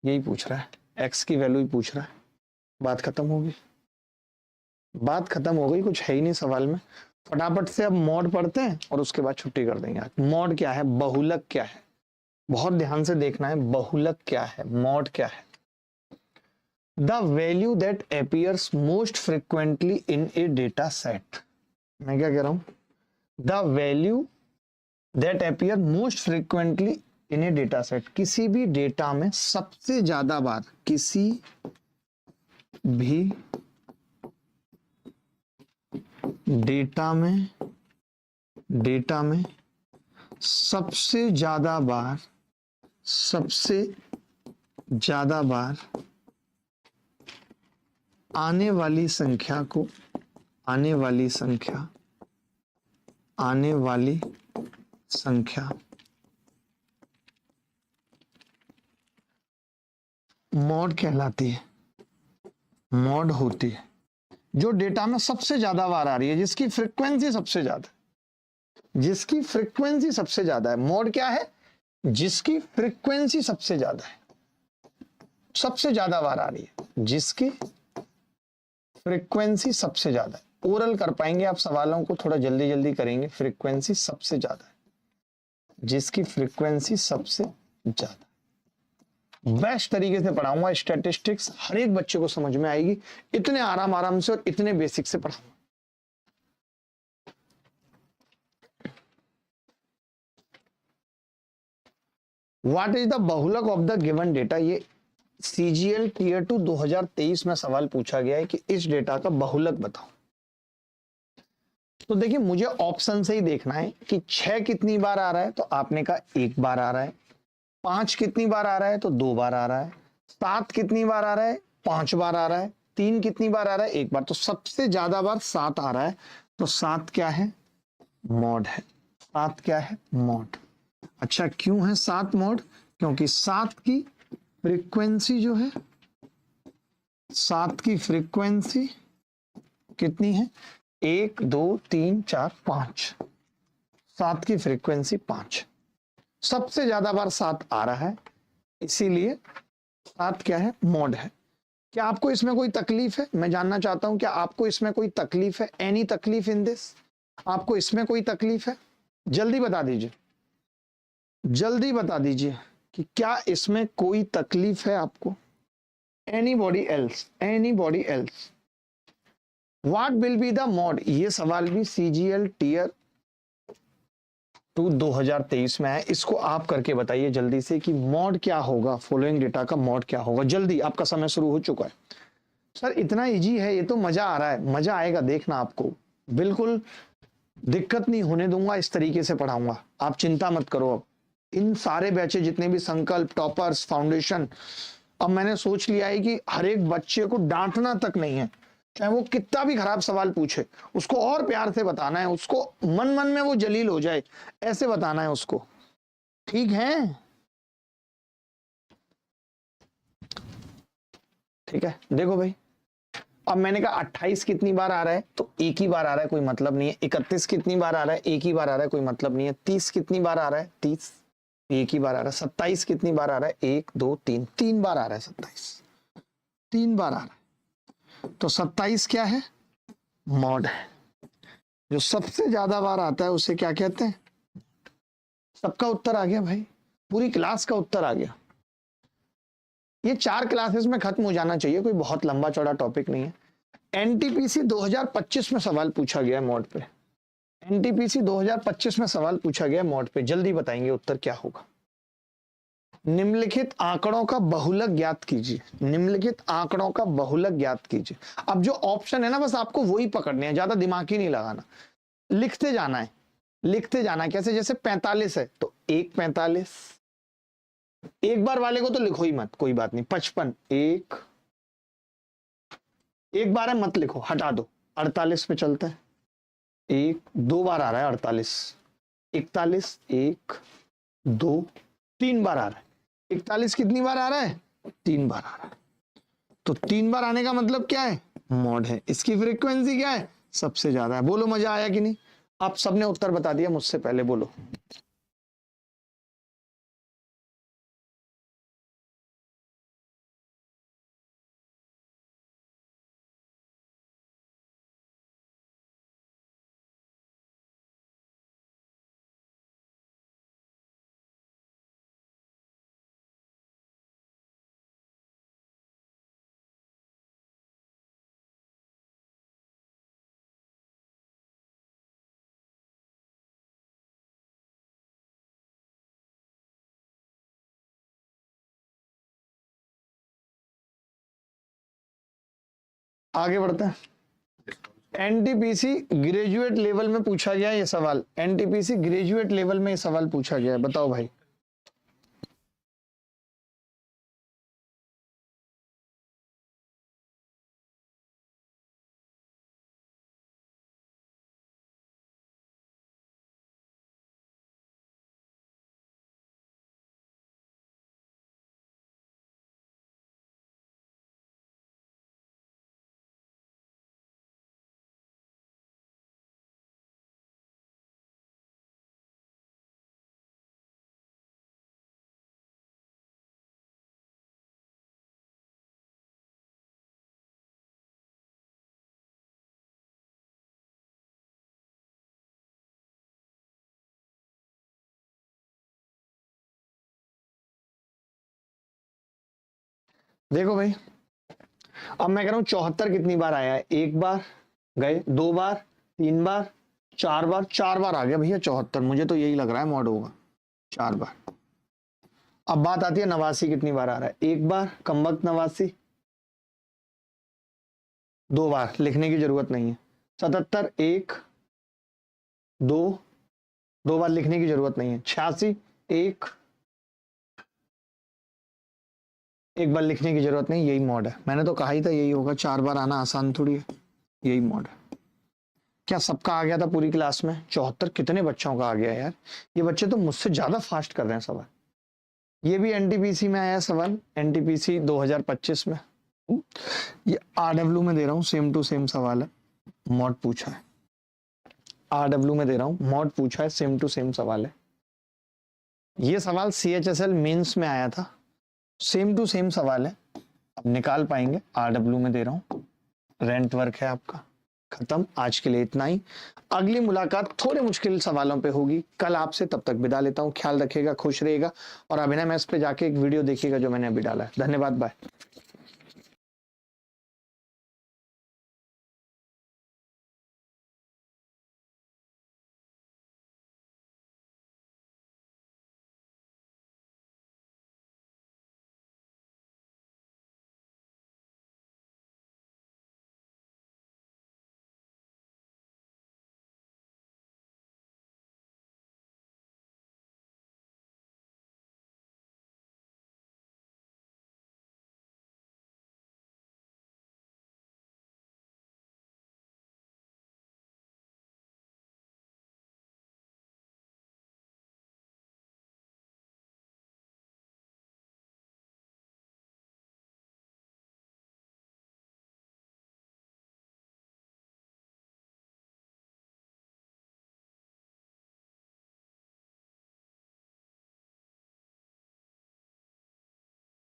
S1: यही पूछ रहा है, x की वैल्यू ही पूछ रहा है। बात खत्म होगी, बात खत्म हो गई, कुछ है ही नहीं सवाल में। फटाफट से अब मॉड पढ़ते हैं और उसके बाद छुट्टी कर देंगे। मॉड क्या है, बहुलक क्या है, बहुत ध्यान से देखना है। बहुलक क्या है, मॉड क्या है? The value that appears most frequently in A data set. मैं क्या कह रहा हूं, the value that appear most frequently in A data set, किसी भी डेटा में सबसे ज्यादा बार, किसी भी डेटा में सबसे ज्यादा बार आने वाली संख्या मॉड कहलाती है, मॉड होती है। जो डेटा में सबसे ज्यादा बार आ रही है, जिसकी फ्रीक्वेंसी सबसे ज्यादा है, मॉड क्या है, जिसकी फ्रीक्वेंसी सबसे ज्यादा है, सबसे ज्यादा बार आ रही है, जिसकी फ्रीक्वेंसी सबसे ज्यादा है। ओरल कर पाएंगे आप, सवालों को थोड़ा जल्दी जल्दी करेंगे। फ्रीक्वेंसी सबसे ज्यादा है, जिसकी फ्रीक्वेंसी सबसे ज्यादा। बेस्ट तरीके से पढ़ाऊंगा, स्टैटिस्टिक्स हर एक बच्चे को समझ में आएगी, इतने आराम आराम से और इतने बेसिक से पढ़ाऊंगा। व्हाट इज द बहुलक ऑफ द गिवन डेटा? ये सीजीएल टीयर 2 2023 में सवाल पूछा गया है कि इस डेटा का बहुलक बताओ। तो देखिए, मुझे ऑप्शन से ही देखना है कि 6 कितनी बार आ रहा है, तो आपने कहा 1 बार आ रहा है। 5 कितनी बार आ रहा है, तो 2 बार आ रहा है। 7 कितनी बार आ रहा है, 5 बार आ रहा है। 3 कितनी बार आ रहा है, 1 बार। तो सबसे ज्यादा बार 7 आ रहा है, तो 7 क्या है, मॉड है। 7 क्या है, मॉड। अच्छा, क्यों है 7 मॉड? क्योंकि 7 की फ्रीक्वेंसी जो है, 7 की फ्रीक्वेंसी कितनी है, 1 2 3 4 5। 7 की फ्रीक्वेंसी 5, सबसे ज्यादा बार 7 आ रहा है, इसीलिए 7 क्या है, मॉड है। क्या आपको इसमें कोई तकलीफ है? मैं जानना चाहता हूं, क्या आपको इसमें कोई तकलीफ है? एनी तकलीफ इन दिस? आपको इसमें कोई तकलीफ है? जल्दी बता दीजिए, जल्दी बता दीजिए कि क्या इसमें कोई तकलीफ है आपको? Anybody else, anybody else? What will be the mod? ये सवाल भी सीजीएल टीयर 2 2023 में है। इसको आप करके बताइए जल्दी से कि मॉड क्या होगा, फॉलोइंग डेटा का मॉड क्या होगा। जल्दी, आपका समय शुरू हो चुका है। सर इतना इजी है ये तो, मजा आ रहा है, मजा आएगा देखना आपको, बिल्कुल दिक्कत नहीं होने दूंगा, इस तरीके से पढ़ाऊंगा, आप चिंता मत करो। अब इन सारे बैचे जितने भी संकल्प, टॉपर्स, फाउंडेशन, अब मैंने सोच लिया है कि हर एक बच्चे को डांटना तक नहीं है, चाहे वो कितना भी खराब सवाल पूछे, उसको और प्यार से बताना है, उसको मन मन में वो जलील हो जाए, ऐसे बताना है उसको। ठीक है, ठीक है। देखो भाई, अब मैंने कहा 28 कितनी बार आ रहा है, तो एक ही बार आ रहा है, कोई मतलब नहीं है। 31 कितनी बार आ रहा है, एक ही बार आ रहा है, कोई मतलब नहीं है। 30 कितनी बार आ रहा है, 30 एक ही बार आ रहा है। 27 कितनी बार आ रहा है, 1 2 3, 3 बार आ रहा है। 27 3 बार आ रहा है, तो 27 क्या है, मॉड है। जो सबसे ज्यादा बार आता है उसे क्या कहते हैं? सबका उत्तर आ गया भाई, पूरी क्लास का उत्तर आ गया। ये 4 क्लासेस में खत्म हो जाना चाहिए, कोई बहुत लंबा चौड़ा टॉपिक नहीं है। एनटीपीसी 2025 में सवाल पूछा गया है मॉड पे। एनटीपीसी 2025 में सवाल पूछा गया मॉड पे, जल्दी बताएंगे उत्तर क्या होगा। निम्नलिखित आंकड़ों का बहुलक ज्ञात कीजिए। निम्नलिखित आंकड़ों का बहुलक ज्ञात कीजिए। अब जो ऑप्शन है ना, बस आपको वही पकड़ने हैं, ज्यादा दिमाग ही नहीं लगाना, लिखते जाना है, लिखते जाना है। कैसे? जैसे 45 है तो 1 45, एक बार वाले को तो लिखो ही मत, कोई बात नहीं। 55 एक बार है, मत लिखो, हटा दो। 48 पे चलता है, 1 2 बार आ रहा है 48। 41 1 2 3 बार आ रहा है। 41 कितनी बार आ रहा है, 3 बार आ रहा है। तो 3 बार आने का मतलब क्या है, मॉड है। इसकी फ्रीक्वेंसी क्या है, सबसे ज्यादा है। बोलो मजा आया कि नहीं? आप सबने उत्तर बता दिया मुझसे पहले, बोलो। आगे बढ़ते हैं। एनटीपीसी ग्रेजुएट लेवल में पूछा गया ये सवाल। एनटीपीसी ग्रेजुएट लेवल में ये सवाल पूछा गया है, बताओ भाई। देखो भाई, अब मैं कह रहा हूं 74 कितनी बार आया है? एक बार गए, 2 बार, 3 बार, 4 बार, 4 बार आ गया भैया 74। मुझे तो यही लग रहा है मॉड होगा 4 बार। अब बात आती है 89 कितनी बार आ रहा है? एक बार, कमबख्त 89, 2 बार, लिखने की जरूरत नहीं है। 77, 1 2, 2 बार, लिखने की जरूरत नहीं है। 86, 1 बार, लिखने की जरूरत नहीं। यही मॉड है, मैंने तो कहा ही था यही होगा। 4 बार आना आसान थोड़ी है, यही मॉड है। क्या सबका आ गया था पूरी क्लास में? 74 कितने बच्चों का आ गया यार? ये बच्चे तो मुझसे ज्यादा फास्ट कर रहे हैं सवाल। ये भी एनटीपीसी में आया सवाल, एनटीपीसी 2025 में। ये आरडब्ल्यू में दे रहा हूं, सेम टू सेम सवाल है, मॉड पूछा है। आरडब्ल्यू में दे रहा हूं, मॉड पूछा है, सेम टू सेम सवाल है। ये सवाल सीएचएसएल मेंस में आया था, सेम टू सेम सवाल है। अब निकाल पाएंगे। आरडब्ल्यू में दे रहा हूं, रेंट वर्क है आपका। खत्म, आज के लिए इतना ही। अगली मुलाकात थोड़े मुश्किल सवालों पे होगी कल आपसे। तब तक विदा लेता हूं, ख्याल रखिएगा, खुश रहिएगा और अभिनय मैथ्स पे जाके एक वीडियो देखिएगा जो मैंने अभी डाला है। धन्यवाद, बाय।